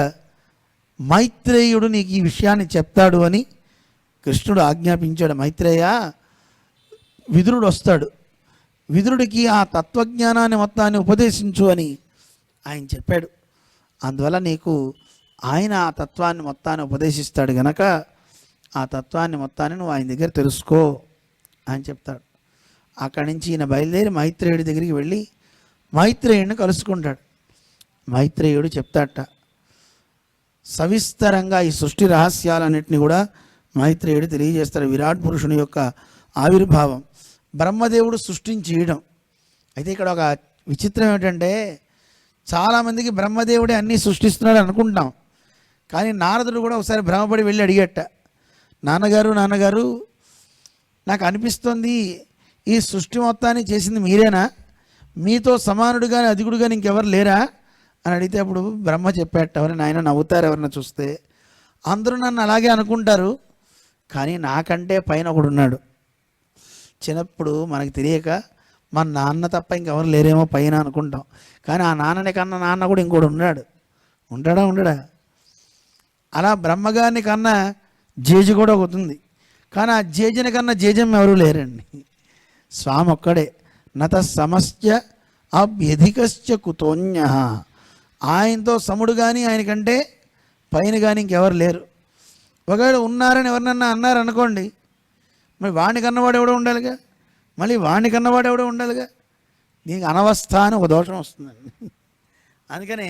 మైత్రేయుడు నీకు ఈ విషయాన్ని చెప్తాడు అని కృష్ణుడు ఆజ్ఞాపించాడు. మైత్రేయ, విదురుడు వస్తాడు, విదురుడికి ఆ తత్వజ్ఞానాన్ని మొత్తాన్ని ఉపదేశించు అని ఆయన చెప్పాడు. అందువల్ల నీకు ఆయన ఆ తత్వాన్ని మొత్తాన్ని ఉపదేశిస్తాడు గనక ఆ తత్వాన్ని మొత్తాన్ని నువ్వు ఆయన దగ్గర తెలుసుకో అని చెప్తాడు. అక్కడి నుంచి ఈయన బయలుదేరి మైత్రేయుడి దగ్గరికి వెళ్ళి మైత్రేయుడిని కలుసుకుంటాడు. మైత్రేయుడు చెప్తాడట సవిస్తరంగా ఈ సృష్టి రహస్యాలన్నింటినీ కూడా మైత్రేయుడు తెలియజేస్తాడు. విరాట్ పురుషుని యొక్క ఆవిర్భావం, బ్రహ్మదేవుడు సృష్టించేయడం. అయితే ఇక్కడ ఒక విచిత్రం ఏమిటంటే చాలామందికి బ్రహ్మదేవుడే అన్నీ సృష్టిస్తున్నాడు అనుకుంటాం. కానీ నారదుడు కూడా ఒకసారి భ్రమపడి వెళ్ళి అడిగట, నాన్నగారు నాకు అనిపిస్తుంది ఈ సృష్టి మొత్తాన్ని చేసింది మీరేనా, మీతో సమానుడు కానీ అధికుడు కానీ ఇంకెవరు లేరా అని అడిగితే అప్పుడు బ్రహ్మ చెప్పేట, ఎవరైనా ఆయన నవ్వుతారు ఎవరైనా చూస్తే, అందరూ నన్ను అలాగే అనుకుంటారు కానీ నాకంటే పైన ఒకడు ఉన్నాడు. చిన్నప్పుడు మనకు తెలియక మన నాన్న తప్ప ఇంకెవరు లేరేమో పైన అనుకుంటాం. కానీ ఆ నాన్నని కన్నా నాన్న కూడా ఇంకోటి ఉండడా. అలా బ్రహ్మగారిని కన్నా జేజు కూడా ఒకతుంది. కానీ ఆ జేజుని కన్నా జేజం ఎవరు లేరండి, స్వామి ఒక్కడే. నత సమస్య అభ్యధికశ్చ కుతోన్య, ఆయనతో సముడు కానీ ఆయనకంటే పైన కానీ ఇంకెవరు లేరు. ఒకవేళ ఉన్నారని ఎవరినన్నా అన్నారనుకోండి, మరి వాడిని కన్నవాడు ఎవడో ఉండాలిగా, మళ్ళీ వాడిని కన్నవాడు ఎవడో ఉండాలిగా. దీనికి అనవస్థ అని ఒక దోషం వస్తుందండి. అందుకని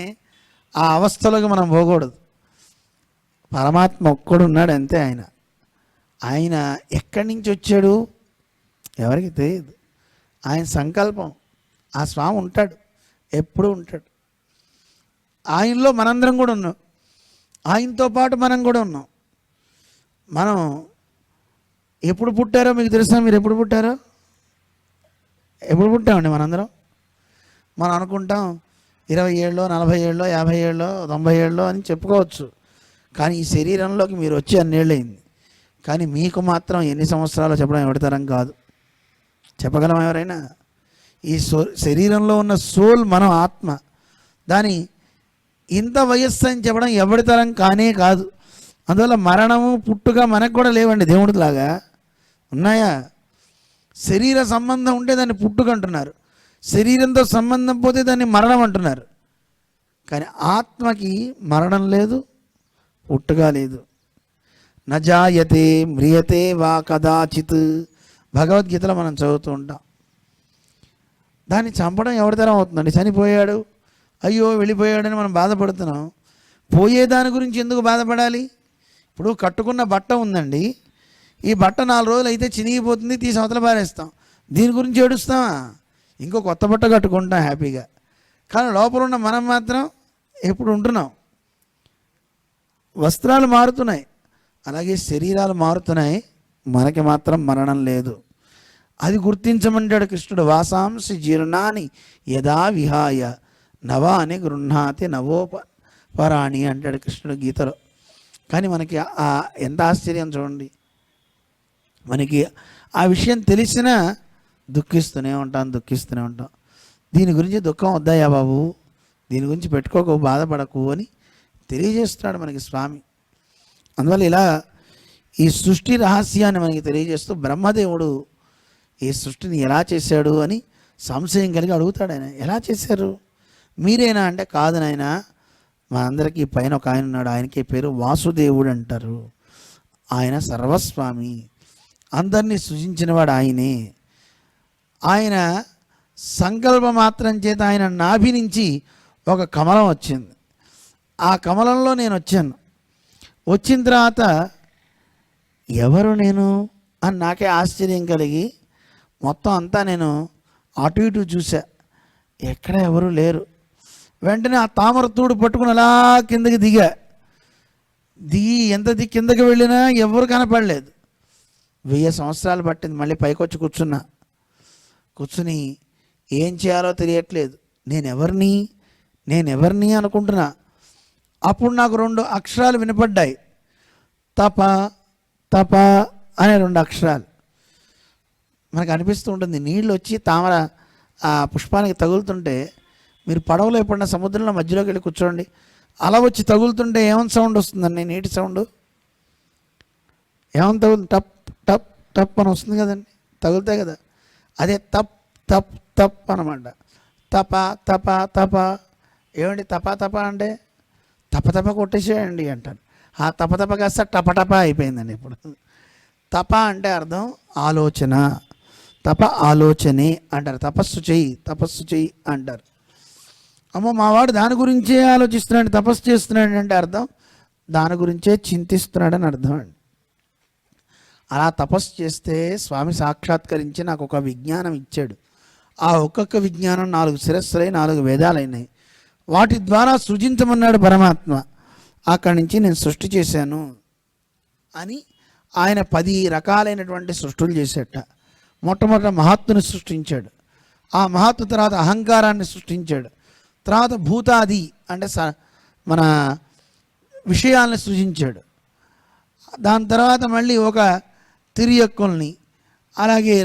ఆ అవస్థలోకి మనం పోకూడదు. పరమాత్మ ఒక్కడు ఉన్నాడు అంతే. ఆయన ఎక్కడి నుంచి వచ్చాడు ఎవరికి తెలియదు. ఆయన సంకల్పం. ఆ స్వామి ఉంటాడు, ఎప్పుడూ ఉంటాడు. ఆయనలో మనందరం కూడా ఉన్నాం, ఆయనతో పాటు మనం కూడా ఉన్నాం. మనం ఎప్పుడు పుట్టారో మీకు తెలుసా? మీరు ఎప్పుడు పుట్టారో? ఎప్పుడు పుట్టామండి మనందరం? మనం అనుకుంటాం 20 ఏళ్ళలో, 40 ఏళ్ళలో, 50 ఏళ్ళలో, 90 ఏళ్ళలో అని చెప్పుకోవచ్చు. కానీ ఈ శరీరంలోకి మీరు వచ్చి అన్నేళ్ళయింది. కానీ మీకు మాత్రం ఎన్ని సంవత్సరాలు చెప్పడం ఎవరితరం కాదు. చెప్పగలం ఎవరైనా? ఈ శరీరంలో ఉన్న సోల్ మనం ఆత్మ, దాని ఇంత వయస్సు అని చెప్పడం ఎవరితరం కానే కాదు. అందువల్ల మరణము పుట్టుక మనకు కూడా లేవండి, దేవుడిలాగా ఉన్నాయా? శరీర సంబంధం ఉంటే దాన్ని పుట్టుక అంటున్నారు, శరీరంతో సంబంధం పోతే దాన్ని మరణం అంటున్నారు. కానీ ఆత్మకి మరణం లేదు, పుట్టుక లేదు. నజాయతే మ్రియతే వా కదాచిత్, భగవద్గీతలో మనం చదువుతూ ఉంటాం. దాన్ని చంపడం ఎవరి తరం అవుతుందండి? చనిపోయాడు, అయ్యో వెళ్ళిపోయాడని మనం బాధపడుతున్నాం. పోయేదాని గురించి ఎందుకు బాధపడాలి? ఇప్పుడు కట్టుకున్న బట్ట ఉందండి, ఈ బట్ట 4 రోజులు అయితే చినిగిపోతుంది, తీసి అవతల పారేస్తాం. దీని గురించి ఏడుస్తామా? ఇంకో కొత్త బట్ట కట్టుకుంటాం హ్యాపీగా. కానీ లోపల ఉన్న మనం మాత్రం ఎప్పుడు ఉంటున్నాం. వస్త్రాలు మారుతున్నాయి, అలాగే శరీరాలు మారుతున్నాయి, మనకి మాత్రం మరణం లేదు. అది గుర్తించమంటాడు కృష్ణుడు. వాసాంసి జీర్ణాని యదా విహాయ నవాని గృహ్ణాతి నవోపరాణి అంటాడు కృష్ణుడు గీతలో. కానీ మనకి ఎంత ఆశ్చర్యం చూడండి, మనకి ఆ విషయం తెలిసినా దుఃఖిస్తూనే ఉంటాం. దీని గురించి దుఃఖం వద్దాయా బాబు, దీని గురించి పెట్టుకోకు, బాధపడకు అని తెలియజేస్తున్నాడు మనకి స్వామి. అందువల్ల ఇలా ఈ సృష్టి రహస్యాన్ని మనకి తెలియజేస్తూ బ్రహ్మదేవుడు ఈ సృష్టిని ఎలా చేశాడు అని సంశయం కలిగి అడుగుతాడు. ఆయన ఎలా చేశారు మీరేనా అంటే, కాదు నాయన, మా అందరికీ పైన ఒక ఆయన ఉన్నాడు, ఆయనకి పేరు వాసుదేవుడు అంటారు. ఆయన సర్వస్వామి, అందరినీ సృజించినవాడు ఆయనే. ఆయన సంకల్ప మాత్రం చేత ఆయన నాభి నుంచి ఒక కమలం వచ్చింది. ఆ కమలంలో నేను వచ్చాను. వచ్చిన తర్వాత ఎవరు నేను అని నాకే ఆశ్చర్యం కలిగి మొత్తం అంతా నేను అటు ఇటు చూసా, ఎక్కడ ఎవరు లేరు. వెంటనే ఆ తామర తూడు పట్టుకుని అలా కిందకి దిగి ఎంత కిందకి వెళ్ళినా ఎవరు కనపడలేదు. 1000 సంవత్సరాలు పట్టింది. మళ్ళీ పైకి వచ్చి కూర్చుని ఏం చేయాలో తెలియట్లేదు. నేనెవరిని అనుకుంటున్నా. అప్పుడు నాకు 2 అక్షరాలు వినపడ్డాయి, తప తప అనే 2 అక్షరాలు. మనకు అనిపిస్తూ ఉంటుంది, నీళ్ళు వచ్చి తామర ఆ పుష్పానికి తగులుతుంటే, మీరు పడవలో ఎప్పుడన్నా సముద్రంలో మధ్యలోకి వెళ్ళి కూర్చోండి, అలా వచ్చి తగులుతుంటే ఏమని సౌండ్ వస్తుందండి? నీటి సౌండ్ ఏమని తగులుతుంది? టప్ టప్ టప్ అని వస్తుంది కదండి, తగులుతాయి కదా. అదే తప్ తప్ తప్ అనమాట. తప తప తప. ఏమండి తప తప అంటే? తప తప కొట్టేసేయండి అంటాను. ఆ తపతప కాస్త టపటప అయిపోయిందండి ఇప్పుడు. తప అంటే అర్థం ఆలోచన, తప ఆలోచనే అంటారు. తపస్సు చెయ్యి అంటారు. అమ్మో మావాడు దాని గురించే ఆలోచిస్తున్నాడు, తపస్సు చేస్తున్నాడు అంటే అర్థం దాని గురించే చింతిస్తున్నాడని అర్థం అండి. అలా తపస్సు చేస్తే స్వామి సాక్షాత్కరించి నాకు ఒక విజ్ఞానం ఇచ్చాడు. ఆ ఒక్కొక్క విజ్ఞానం 4 శిరస్సులై 4 వేదాలైనాయి. వాటి ద్వారా సృజించమన్నాడు పరమాత్మ. అక్కడి నుంచి నేను సృష్టి చేశాను అని ఆయన 10 రకాలైనటువంటి సృష్టులు చేసేట. మొట్టమొదట మహాత్ముని సృష్టించాడు. ఆ మహాత్ము తర్వాత అహంకారాన్ని సృష్టించాడు. తర్వాత భూతాది అంటే మన విషయాలను సృజించాడు. దాని తర్వాత మళ్ళీ ఒక తిరియక్కుల్ని, అలాగే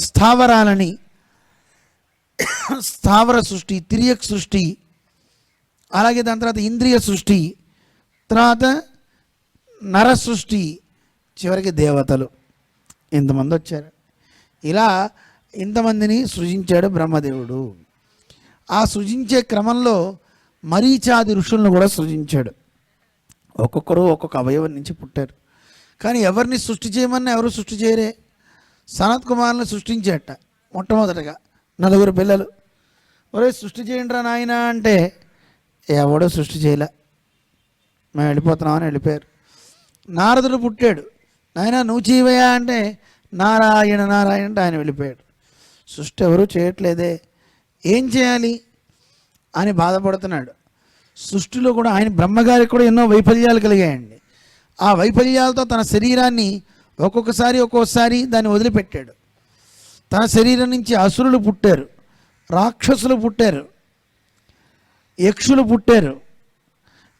స్థావరాలని, స్థావర సృష్టి, తిరియక్ సృష్టి, అలాగే దాని తర్వాత ఇంద్రియ సృష్టి, తర్వాత నర సృష్టి, చివరికి దేవతలు. ఇంతమంది వచ్చారు. ఇలా ఇంతమందిని సృజించాడు బ్రహ్మదేవుడు. ఆ సృజించే క్రమంలో మరీచాది ఋషులను కూడా సృజించాడు. ఒక్కొక్కరు ఒక్కొక్క అవయవం నుంచి పుట్టారు. కానీ ఎవరిని సృష్టి చేయమన్నా ఎవరు సృష్టి చేయరే. సనత్ కుమార్ని సృష్టించేట మొట్టమొదటగా 4 పిల్లలు. ఒరే సృష్టి చేయండిరా నాయన అంటే ఎవడో సృష్టి చేయలే, మేము వెళ్ళిపోతున్నామని వెళ్ళిపోయారు. నారదుడు పుట్టాడు. నాయన నువ్వు చేయవయా అంటే నారాయణ నారాయణ అంటే ఆయన వెళ్ళిపోయాడు. సృష్టి ఎవరు చేయట్లేదే, ఏం చేయాలి అని బాధపడుతున్నాడు. సృష్టిలో కూడా ఆయన బ్రహ్మగారికి కూడా ఎన్నో వైఫల్యాలు కలిగాయండి. ఆ వైఫల్యాలతో తన శరీరాన్ని ఒక్కొక్కసారి దాన్ని వదిలిపెట్టాడు. తన శరీరం నుంచి అసురులు పుట్టారు, రాక్షసులు పుట్టారు, యక్షులు పుట్టారు.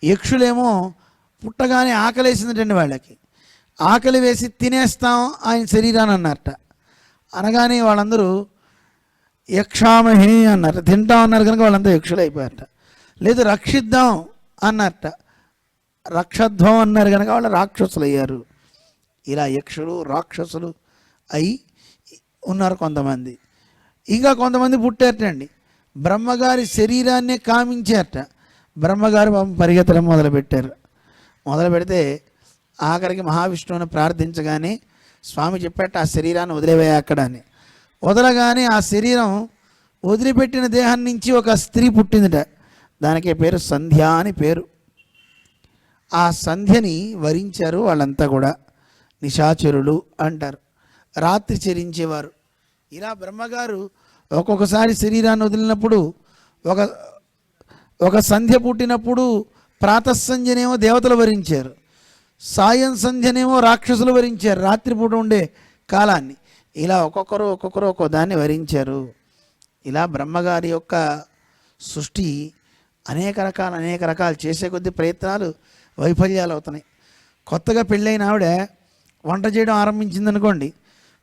యక్షులేమో పుట్టగానే ఆకలేసిందండి వాళ్ళకి. ఆకలి వేసి తినేస్తాం ఆయన శరీరాన్ని అన్నారట. అనగానే వాళ్ళందరూ యక్షామహి అన్నారు, తింటాం అన్నారు. కనుక వాళ్ళంతా యక్షులు అయిపోయారట. లేదు రక్షిద్దాం అన్నారట, రక్షధ్వం అన్నారు కనుక వాళ్ళు రాక్షసులు అయ్యారు. ఇలా యక్షులు రాక్షసులు అయి ఉన్నారు కొంతమంది. ఇంకా కొంతమంది పుట్టారటండి. బ్రహ్మగారి శరీరాన్నే కామించారట. బ్రహ్మగారు పరిగెత్తడం మొదలుపెట్టారు. మొదలు పెడితే ఆఖరికి మహావిష్ణువుని ప్రార్థించగానే స్వామి చెప్పాట ఆ శరీరాన్ని వదిలేవే అక్కడ అని. వదలగానే ఆ శరీరం వదిలిపెట్టిన దేహం నుంచి ఒక స్త్రీ పుట్టిందిట. దానికే పేరు సంధ్య అని పేరు. ఆ సంధ్యని వరించారు వాళ్ళంతా కూడా. నిశాచరులు అంటారు, రాత్రి చరించేవారు. ఇలా బ్రహ్మగారు ఒక్కొక్కసారి శరీరాన్ని వదిలినప్పుడు ఒక సంధ్య పుట్టినప్పుడు ప్రాతఃసంధ్యనేమో దేవతలు వరించారు, సాయం సంధ్యనేమో రాక్షసులు వరించారు, రాత్రిపూట ఉండే కాలాన్ని. ఇలా ఒక్కొక్కరు ఒక్కో దాన్ని వరించారు. ఇలా బ్రహ్మగారి యొక్క సృష్టి అనేక రకాలు చేసే కొద్ది ప్రయత్నాలు వైఫల్యాలు అవుతున్నాయి. కొత్తగా పెళ్ళైన ఆవిడ వంట చేయడం ఆరంభించిందనుకోండి,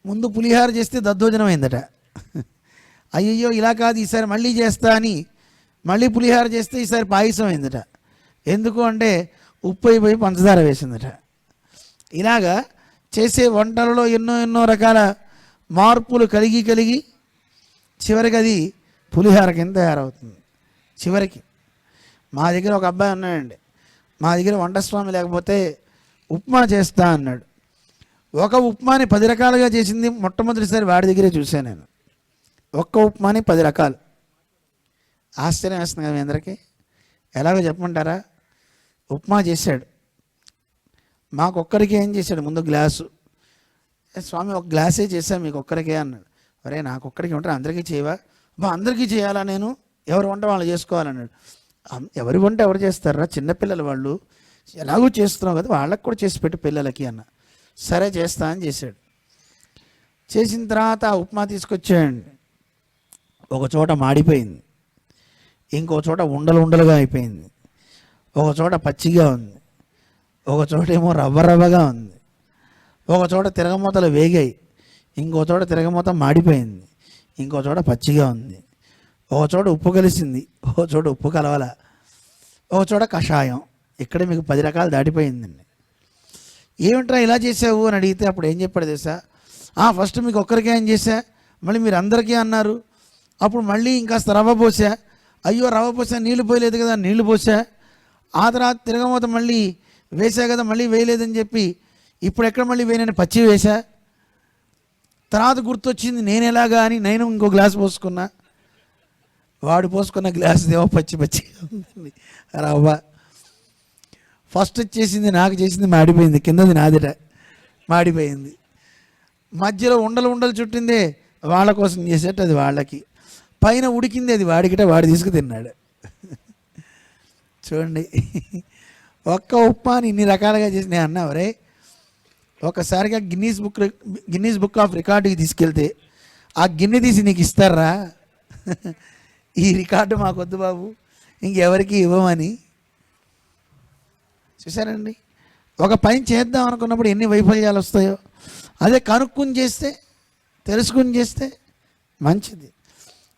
ముందు పులిహార చేస్తే దద్దోజనం అయిందట. అయ్యయ్యో ఇలా కాదు ఈసారి మళ్ళీ చేస్తా అని మళ్ళీ పులిహార చేస్తే ఈసారి పాయసం అయిందట. ఎందుకు అంటే ఉప్పు అయిపోయి పంచదార వేసిందట. ఇలాగా చేసే వంటలలో ఎన్నో రకాల మార్పులు కలిగి చివరికి అది పులిహార కింద తయారవుతుంది. చివరికి మా దగ్గర ఒక అబ్బాయి ఉన్నాడండి. మా దగ్గర వంటస్వామి లేకపోతే ఉప్మా చేస్తా అన్నాడు. ఒక ఉప్మాని 10 రకాలుగా చేసింది మొట్టమొదటిసారి వాడి దగ్గరే చూశాను నేను. ఒక్క ఉప్మాని 10 రకాలు. ఆశ్చర్యం వేస్తుంది కదా మీ అందరికీ. ఎలాగో చెప్పమంటారా? ఉప్మా చేశాడు. మాకొక్కరికి ఏం చేశాడు, ముందు గ్లాసు. స్వామి ఒక గ్లాసే చేశా మీకు ఒక్కరికే అన్నాడు. అరే నాకొక్కడికి ఉంటారు, అందరికీ చేయవా? అందరికీ చేయాలా, నేను ఎవరు వంట వాళ్ళు చేసుకోవాలన్నాడు. ఎవరి వంట ఎవరు చేస్తారా, చిన్నపిల్లలు వాళ్ళు, ఎలాగో చేస్తున్నావు కదా వాళ్ళకి కూడా చేసి పెట్టు పిల్లలకి అన్న. సరే చేస్తా అని చేశాడు. చేసిన తర్వాత ఆ ఉప్మా తీసుకొచ్చాడండి. ఒక చోట మాడిపోయింది, ఇంకో చోట ఉండలుగా అయిపోయింది, ఒక చోట పచ్చిగా ఉంది, ఒక చోట ఏమో రవ్వగా ఉంది, ఒక చోట తిరగమూతలు వేగాయి, ఇంకో చోట తిరగమూత మాడిపోయింది, ఇంకో చోట పచ్చిగా ఉంది, ఒక చోట ఉప్పు కలిసింది, ఒక చోట ఉప్పు కలవాల, ఒక చోట కషాయం. ఇక్కడ మీకు 10 రకాలు దాటిపోయిందండి. ఏమిట్రా ఇలా చేసావు అని అడిగితే అప్పుడు ఏం చెప్పాడు తెలుసా? ఫస్ట్ మీకు ఒక్కరికే ఏం చేశా, మళ్ళీ మీరు అందరికీ అన్నారు, అప్పుడు మళ్ళీ ఇంకాస్త రవ్వ పోసా, అయ్యో రవ్వ పోసా నీళ్లు పోయలేదు కదా నీళ్లు పోసా, ఆ తర్వాత తిరగమూత మళ్ళీ వేసా కదా మళ్ళీ వేయలేదని చెప్పి ఇప్పుడు ఎక్కడ మళ్ళీ వేయనని పచ్చి వేసా. తర్వాత గుర్తొచ్చింది నేను ఎలాగా అని నేను ఇంకో గ్లాస్ పోసుకున్నా. వాడు పోసుకున్న గ్లాస్ ఏమో పచ్చి పచ్చిగా ఉంది రవ్వ. ఫస్ట్ చేసింది నాకు, చేసింది మాడిపోయింది, కిందది నాదిట మాడిపోయింది. మధ్యలో ఉండలు ఉండలు చుట్టిందే వాళ్ళ కోసం చేసేట్టు అది వాళ్ళకి, పైన ఉడికింది అది వాడికిట, వాడు తీసుకు తిన్నాడు. చూడండి, ఒక్క ఉప్మాని ఇన్ని రకాలుగా చేసి నేను అన్నా, రే ఒకసారిగా గిన్నీస్ బుక్ ఆఫ్ రికార్డుకి తీసుకెళ్తే ఆ గిన్నె తీసి నీకు ఇస్తారా? ఈ రికార్డు మాకొద్దు బాబు, ఇంకెవరికి ఇవ్వమని. చూసారండి, ఒక పని చేద్దాం అనుకున్నప్పుడు ఎన్ని వైఫల్యాలు వస్తాయో. అదే కనుక్కుని చేస్తే, తెలుసుకుని చేస్తే మంచిది.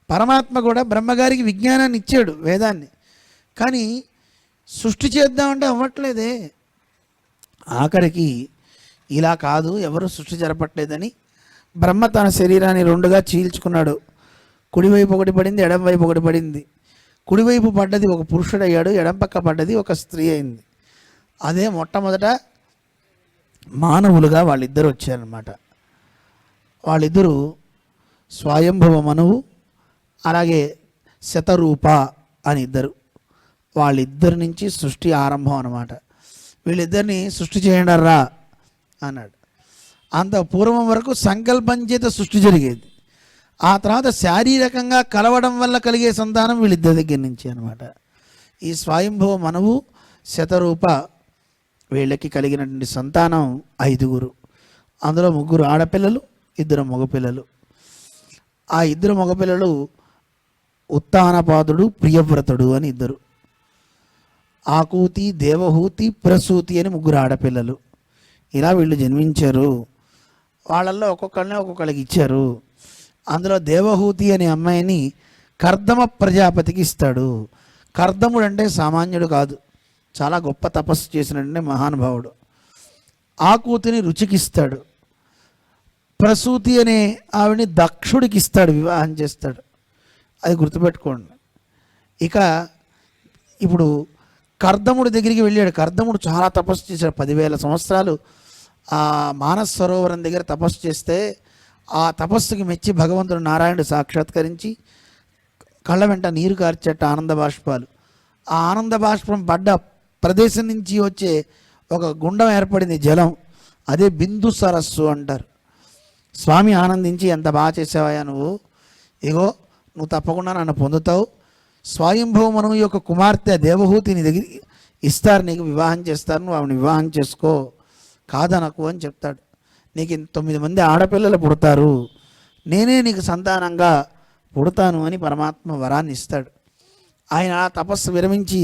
పరమాత్మ కూడా బ్రహ్మగారికి విజ్ఞానాన్ని ఇచ్చాడు, వేదాన్ని. కానీ సృష్టి చేద్దామంటే అవ్వట్లేదే. ఆఖరికి ఇలా కాదు, ఎవరు సృష్టి జరపట్లేదని బ్రహ్మ తన శరీరాన్ని రెండుగా చీల్చుకున్నాడు. కుడివైపు ఒకటి పడింది, ఎడం వైపు ఒకటి పడింది. కుడివైపు పడ్డది ఒక పురుషుడయ్యాడు, ఎడం పక్క పడ్డది ఒక స్త్రీ అయింది. అదే మొట్టమొదట మానవులుగా వాళ్ళిద్దరు వచ్చారన్నమాట. వాళ్ళిద్దరూ స్వయంభవ మనువు, అలాగే శతరూప అని ఇద్దరు. వాళ్ళిద్దరి నుంచి సృష్టి ఆరంభం అన్నమాట. వీళ్ళిద్దరిని సృష్టి చేయండర్రా అన్నాడు. అంత పూర్వం వరకు సంకల్పం చేత సృష్టి జరిగేది. ఆ తర్వాత శారీరకంగా కలవడం వల్ల కలిగే సంతానం వీళ్ళిద్దరి దగ్గర నుంచి అనమాట. ఈ స్వయంభవ మనువు, శతరూప వీళ్ళకి కలిగినటువంటి సంతానం 5. అందులో 3 ఆడపిల్లలు, 2 మగపిల్లలు. ఆ 2 మగపిల్లలు ఉత్తానపాదుడు, ప్రియవ్రతుడు అని 2. ఆకూతి, దేవహూతి, ప్రసూతి అని 3 ఆడపిల్లలు. ఇలా వీళ్ళు జన్మించారు. వాళ్ళల్లో ఒక్కొక్కళ్ళకి ఇచ్చారు. అందులో దేవహూతి అనే అమ్మాయిని కర్దమ ప్రజాపతికి ఇస్తాడు. కర్దముడు అంటే సామాన్యుడు కాదు, చాలా గొప్ప తపస్సు చేసినటువంటి మహానుభావుడు. ఆకూతిని రుచికిస్తాడు. ప్రసూతి అనే ఆవిడని దక్షుడికి ఇస్తాడు, వివాహం చేస్తాడు. అది గుర్తుపెట్టుకోండి. ఇక ఇప్పుడు కర్దముడి దగ్గరికి వెళ్ళాడు. కర్దముడు చాలా తపస్సు చేశాడు, 10,000 సంవత్సరాలు ఆ మానస సరోవరం దగ్గర తపస్సు చేస్తే ఆ తపస్సుకి మెచ్చి భగవంతుడు నారాయణుడు సాక్షాత్కరించి కళ్ళ వెంట నీరు కార్చేట ఆనంద బాష్పాలు. ఆ ఆనంద బాష్పం పడ్డ ప్రదేశం నుంచి వచ్చే ఒక గుండం ఏర్పడింది, జలం. అదే బిందు సరస్సు అంటారు. స్వామి ఆనందించి, ఎంత బాగా చేసావయ్యా నువ్వు, ఇగో నువ్వు తప్పకుండా నన్ను పొందుతావు. స్వయంభవ మనువు యొక్క కుమార్తె దేవహూతిని దగ్గర ఇస్తారు, నీకు వివాహం చేస్తారు, నువ్వు ఆవిడ వివాహం చేసుకో, కాదనకు అని చెప్తాడు. నీకు 9 మంది ఆడపిల్లలు పుడతారు, నేనే నీకు సంతానంగా పుడతాను అని పరమాత్మ వరాన్ని ఇస్తాడు. ఆయన తపస్సు విరమించి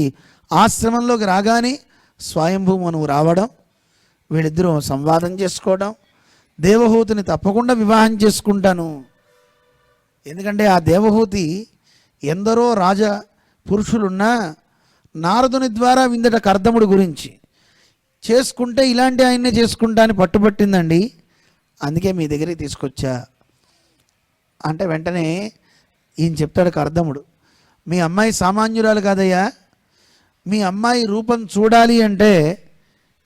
ఆశ్రమంలోకి రాగానే స్వయంభూ మనువు రావడం, వీళ్ళిద్దరూ సంవాదం చేసుకోవడం. దేవహూతిని తప్పకుండా వివాహం చేసుకుంటాను, ఎందుకంటే ఆ దేవహూతి ఎందరో రాజ పురుషులున్నా నారదుని ద్వారా విందట కర్దముడి గురించి. చేసుకుంటే ఇలాంటి ఆయన్నే చేసుకుంటా అని పట్టుబట్టిందండి, అందుకే మీ దగ్గరికి తీసుకొచ్చా అంటే వెంటనే ఈయన చెప్తాడు కర్దముడు, మీ అమ్మాయి సామాన్యురాలు కాదయ్యా, మీ అమ్మాయి రూపం చూడాలి అంటే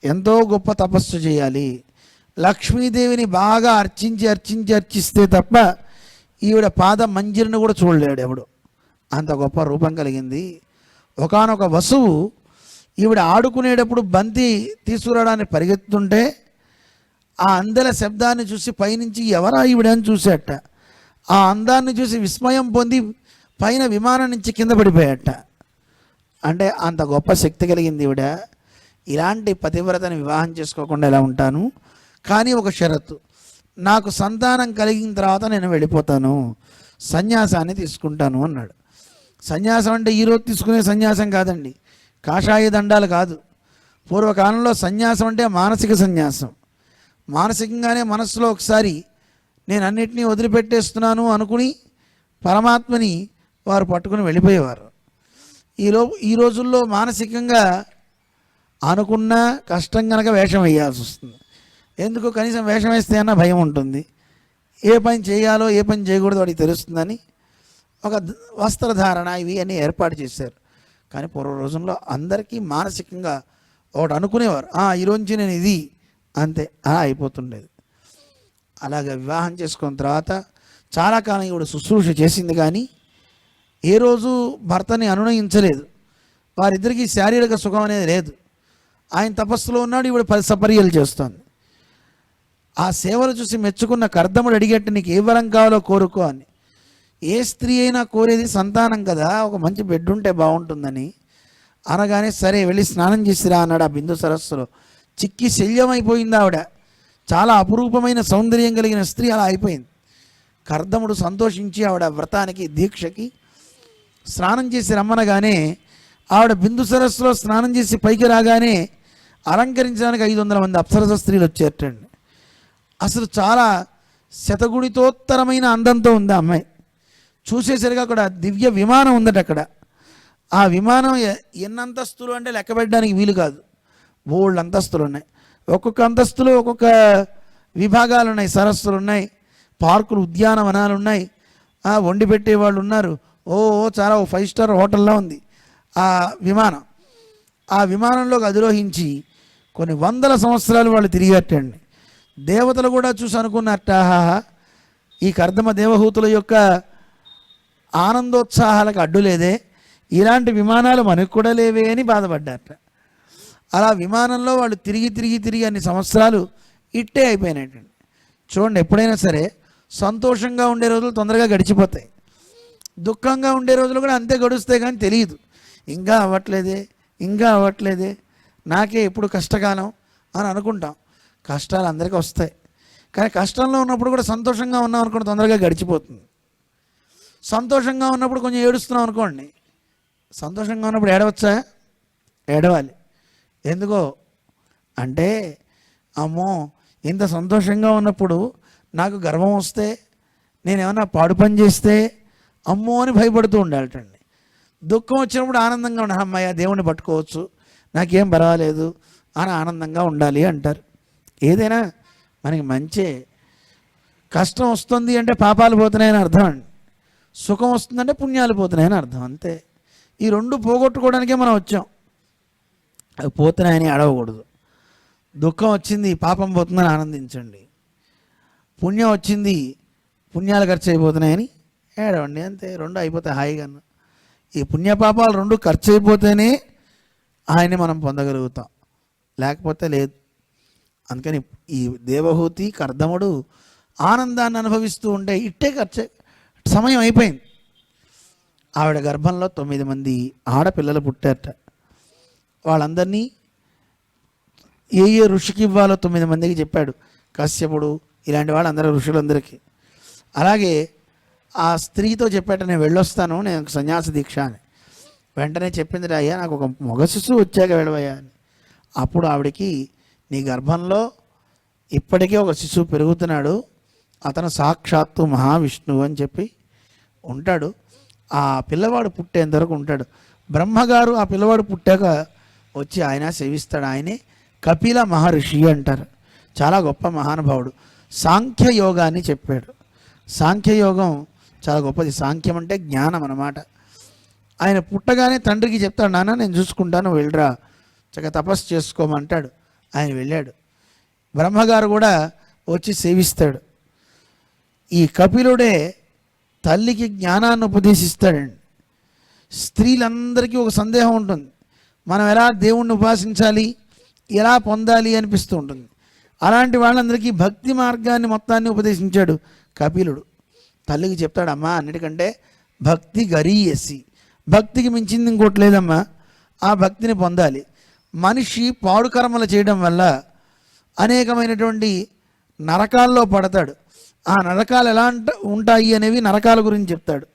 ఎంతో గొప్ప తపస్సు చేయాలి. లక్ష్మీదేవిని బాగా అర్చిస్తే తప్ప ఈవిడ పాద మంజిరిని కూడా చూడలేడు ఎవడు, అంత గొప్ప రూపం కలిగింది. ఒకానొక వసువు ఈవిడ ఆడుకునేటప్పుడు బంతి తీసుకురావడానికి పరిగెత్తుంటే ఆ అందెల శబ్దాన్ని చూసి పైనుంచి ఎవరా ఈవిడని చూసేట. ఆ అందాన్ని చూసి విస్మయం పొంది పైన విమానం నుంచి కింద పడిపోయాట. అంటే అంత గొప్ప శక్తి కలిగింది ఈవిడ. ఇలాంటి పతివ్రతని వివాహం చేసుకోకుండా ఎలా ఉంటాను, కానీ ఒక షరతు, నాకు సంతానం కలిగిన తర్వాత నేను వెళ్ళిపోతాను, సన్యాసాన్ని తీసుకుంటాను అన్నాడు. సన్యాసం అంటే ఈరోజు తీసుకునే సన్యాసం కాదండి, కాషాయ దండాలు కాదు. పూర్వకాలంలో సన్యాసం అంటే మానసిక సన్యాసం. మానసికంగానే మనస్సులో ఒకసారి నేను అన్నిటినీ వదిలిపెట్టేస్తున్నాను అనుకుని పరమాత్మని వారు పట్టుకుని వెళ్ళిపోయేవారు. ఈ రోజుల్లో మానసికంగా అనుకున్న కష్టం కనుక వేషం వేయాల్సి వస్తుంది. ఎందుకు, కనీసం వేషం వేస్తే అన్న భయం ఉంటుంది, ఏ పని చేయాలో ఏ పని చేయకూడదో వాడికి తెలుస్తుందని ఒక వస్త్రధారణ ఇవి అన్నీ ఏర్పాటు చేశారు. కానీ పూర్వ రోజుల్లో అందరికీ మానసికంగా ఒకటి అనుకునేవారు, ఈరోజు నేను ఇది అంతే, అలా అయిపోతుండేది. అలాగే వివాహం చేసుకున్న తర్వాత చాలా కాలం ఈవిడ శుశ్రూష చేసింది, కానీ ఏ రోజు భర్తని అనునయించలేదు. వారిద్దరికీ శారీరక సుఖం అనేది లేదు. ఆయన తపస్సులో ఉన్నాడు, ఈవిడ సపర్యలు చేస్తోంది. ఆ సేవలు చూసి మెచ్చుకున్న కర్దముడు అడిగేట్టు నీకు ఏ వరం కావాలో కోరుకో అని. ఏ స్త్రీ అయినా కోరేది సంతానం కదా, ఒక మంచి బెడ్ ఉంటే బాగుంటుందని. అనగానే సరే వెళ్ళి స్నానం చేసిరా అన్నాడు. ఆ బిందు సరస్సులో చిక్కి శల్యమైపోయింది ఆవిడ. చాలా అపురూపమైన సౌందర్యం కలిగిన స్త్రీ అలా అయిపోయింది. కర్దముడు సంతోషించి ఆవిడ వ్రతానికి దీక్షకి స్నానం చేసి రమ్మనగానే ఆవిడ బిందు సరస్సులో స్నానం చేసి పైకి రాగానే అలంకరించడానికి 500 మంది అప్సరస స్త్రీలు వచ్చేటండి. అసలు చాలా శతగుణితోత్తరమైన అందంతో ఉంది ఆ అమ్మాయి. చూసేసరిగా అక్కడ దివ్య విమానం ఉందట. అక్కడ ఆ విమానం ఎన్ని అంతస్తులు అంటే లెక్క పెట్టడానికి వీలు కాదు, బోల్డ్ అంతస్తులు ఉన్నాయి. ఒక్కొక్క అంతస్తులో ఒక్కొక్క విభాగాలు ఉన్నాయి, సరస్సులు ఉన్నాయి, పార్కులు, ఉద్యానవనాలు ఉన్నాయి, వండి పెట్టేవాళ్ళు ఉన్నారు. చాలా 5 స్టార్ హోటల్లో ఉంది ఆ విమానం. ఆ విమానంలోకి అధిరోహించి కొన్ని వందల సంవత్సరాలు వాళ్ళు తిరిగేటండి. దేవతలు కూడా చూసి అనుకున్నట్ట, ఈ కర్దమ దేవహూతుల యొక్క ఆనందోత్సాహాలకు అడ్డులేదే, ఇలాంటి విమానాలు మనకు కూడా లేవే అని బాధపడ్డారట. అలా విమానంలో వాళ్ళు తిరిగి తిరిగి తిరిగి అన్ని సంవత్సరాలు ఇట్టే అయిపోయినట్టండి. చూడండి, ఎప్పుడైనా సరే సంతోషంగా ఉండే రోజులు తొందరగా గడిచిపోతాయి, దుఃఖంగా ఉండే రోజులు కూడా అంతే గడుస్తాయి. కానీ తెలియదు, ఇంకా అవ్వట్లేదే, నాకే ఎప్పుడు కష్టకాలం అని అనుకుంటాం. కష్టాలు అందరికీ వస్తాయి, కానీ కష్టంలో ఉన్నప్పుడు కూడా సంతోషంగా ఉన్నాం అనుకోండి, తొందరగా గడిచిపోతుంది. సంతోషంగా ఉన్నప్పుడు కొంచెం ఏడుస్తున్నాం అనుకోండి, సంతోషంగా ఉన్నప్పుడు ఏడవచ్చా? ఏడవాలి. ఎందుకో అంటే, అమ్మో ఇంత సంతోషంగా ఉన్నప్పుడు నాకు గర్వం వస్తే, నేనేమన్నా పాడు పని చేస్తే అమ్మో అని భయపడుతూ ఉండాలటండి. దుఃఖం వచ్చినప్పుడు ఆనందంగా ఉండాలి, అమ్మాయి దేవుణ్ణి పట్టుకోవచ్చు, నాకేం పర్వాలేదు అని ఆనందంగా ఉండాలి అంటారు. ఏదైనా మనకి మంచి. కష్టం వస్తుంది అంటే పాపాలు పోతున్నాయని అర్థం అండి, సుఖం వస్తుందంటే పుణ్యాలు పోతున్నాయని అర్థం, అంతే. ఈ రెండు పోగొట్టుకోవడానికే మనం వచ్చాం. అవి పోతున్నాయని అడవకూడదు. దుఃఖం వచ్చింది, పాపం పోతుందని ఆనందించండి. పుణ్యం వచ్చింది, పుణ్యాలు ఖర్చు అయిపోతున్నాయని ఏడవండి, అంతే. రెండు అయిపోతాయి హాయిగా. ఈ పుణ్యపాపాలు రెండు ఖర్చు అయిపోతేనే ఆయన్ని మనం పొందగలుగుతాం, లేకపోతే లేదు. అందుకని ఈ దేవహూతి కర్దముడు ఆనందాన్ని అనుభవిస్తూ ఉంటే ఇట్టే ఖర్చు సమయం అయిపోయింది. ఆవిడ గర్భంలో 9 మంది ఆడపిల్లలు పుట్టారట. వాళ్ళందరినీ ఏ ఋషికి ఇవ్వాలో 9 మందికి చెప్పాడు. కశ్యపుడు ఇలాంటి వాళ్ళందరూ ఋషులందరికీ. అలాగే ఆ స్త్రీతో చెప్పాట, నేను వెళ్ళొస్తాను, నేను సన్యాస దీక్ష అని. వెంటనే చెప్పింది, అయ్యా నాకు ఒక మగ శిశువు వచ్చాక వెళ్ళవయ్యా అని. అప్పుడు ఆవిడకి, నీ గర్భంలో ఇప్పటికే ఒక శిశువు పెరుగుతున్నాడు, అతను సాక్షాత్తు మహావిష్ణువు అని చెప్పి ఉంటాడు. ఆ పిల్లవాడు పుట్టేంత వరకు ఉంటాడు. బ్రహ్మగారు ఆ పిల్లవాడు పుట్టాక వచ్చి ఆయన సేవిస్తాడు. ఆయనే కపిల మహర్షి అంటారు. చాలా గొప్ప మహానుభావుడు. సాంఖ్యయోగాన్ని చెప్పాడు. సాంఖ్యయోగం చాలా గొప్పది. సాంఖ్యం అంటే జ్ఞానం అన్నమాట. ఆయన పుట్టగానే తండ్రికి చెప్తాడు, నాన్న నేను చూసుకుంటాను, వెళ్ళరా, చక్కగా తపస్సు చేసుకోమంటాడు. ఆయన వెళ్ళాడు. బ్రహ్మగారు కూడా వచ్చి సేవిస్తాడు. ఈ కపిలుడే తల్లికి జ్ఞానాన్ని ఉపదేశిస్తాడండి. స్త్రీలందరికీ ఒక సందేహం ఉంటుంది, మనం ఎలా దేవుణ్ణి ఉపాసించాలి, ఎలా పొందాలి అనిపిస్తూ ఉంటుంది. అలాంటి వాళ్ళందరికీ భక్తి మార్గాన్ని మొత్తాన్ని ఉపదేశించాడు కపిలుడు. తల్లికి చెప్తాడు, అమ్మా అన్నిటికంటే భక్తి గరీయసి, భక్తికి మించింది ఇంకోటి లేదమ్మా, ఆ భక్తిని పొందాలి. మనిషి పాడు కర్మలు చేయడం వల్ల అనేకమైనటువంటి నరకాల్లో పడతాడు. ఆ నరకాలు ఎలా ఉంటాయి అనేవి నరకాల గురించి చెప్తాడు.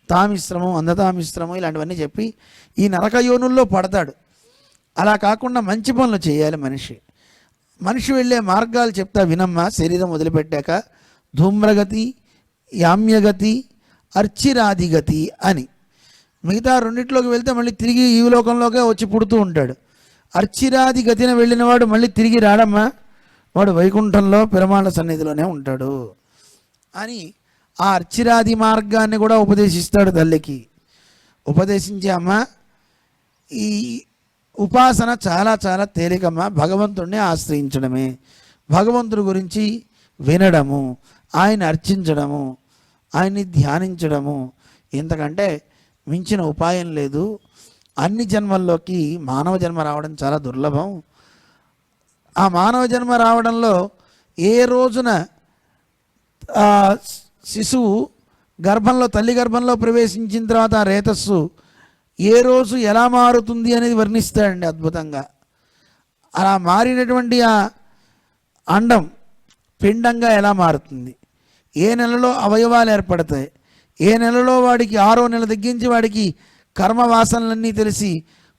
తామిశ్రమం, అందతామిశ్రమం ఇలాంటివన్నీ చెప్పి ఈ నరక యోనుల్లో పడతాడు. అలా కాకుండా మంచి పనులు చేయాలి మనిషి వెళ్ళే మార్గాలు చెప్తా వినమ్మా. శరీరం వదిలిపెట్టాక ధూమ్రగతి, యామ్యగతి, అర్చిరాదిగతి అని. మిగతా రెండిట్లోకి వెళ్తే మళ్ళీ తిరిగి ఈ లోకంలోకే వచ్చి పుడుతూ ఉంటాడు. అర్చిరాది గతిన వెళ్ళినవాడు మళ్ళీ తిరిగి రాడమ్మా, వాడు వైకుంఠంలో పెరుమాళ సన్నిధిలోనే ఉంటాడు అని ఆ అర్చిరాది మార్గాన్ని కూడా ఉపదేశిస్తాడు తల్లికి. ఉపదేశించి, అమ్మ ఈ ఉపాసన చాలా చాలా తేలికమ్మా. భగవంతుడిని ఆశ్రయించడమే, భగవంతుడి గురించి వినడము, ఆయన అర్చించడము, ఆయన్ని ధ్యానించడము, ఇంతకంటే మించిన ఉపాయం లేదు. అన్ని జన్మల్లోకి మానవ జన్మ రావడం చాలా దుర్లభం. ఆ మానవ జన్మ రావడంలో ఏ రోజున శిశువు గర్భంలో, తల్లి గర్భంలో ప్రవేశించిన తర్వాత ఆ రేతస్సు ఏ రోజు ఎలా మారుతుంది అనేది వర్ణిస్తాడండి అద్భుతంగా. అలా మారినటువంటి ఆ అండం పిండంగా ఎలా మారుతుంది, ఏ నెలలో అవయవాలు ఏర్పడతాయి, ఏ నెలలో వాడికి 6వ నెల తగ్గించి వాడికి కర్మ వాసనలన్నీ తెలిసి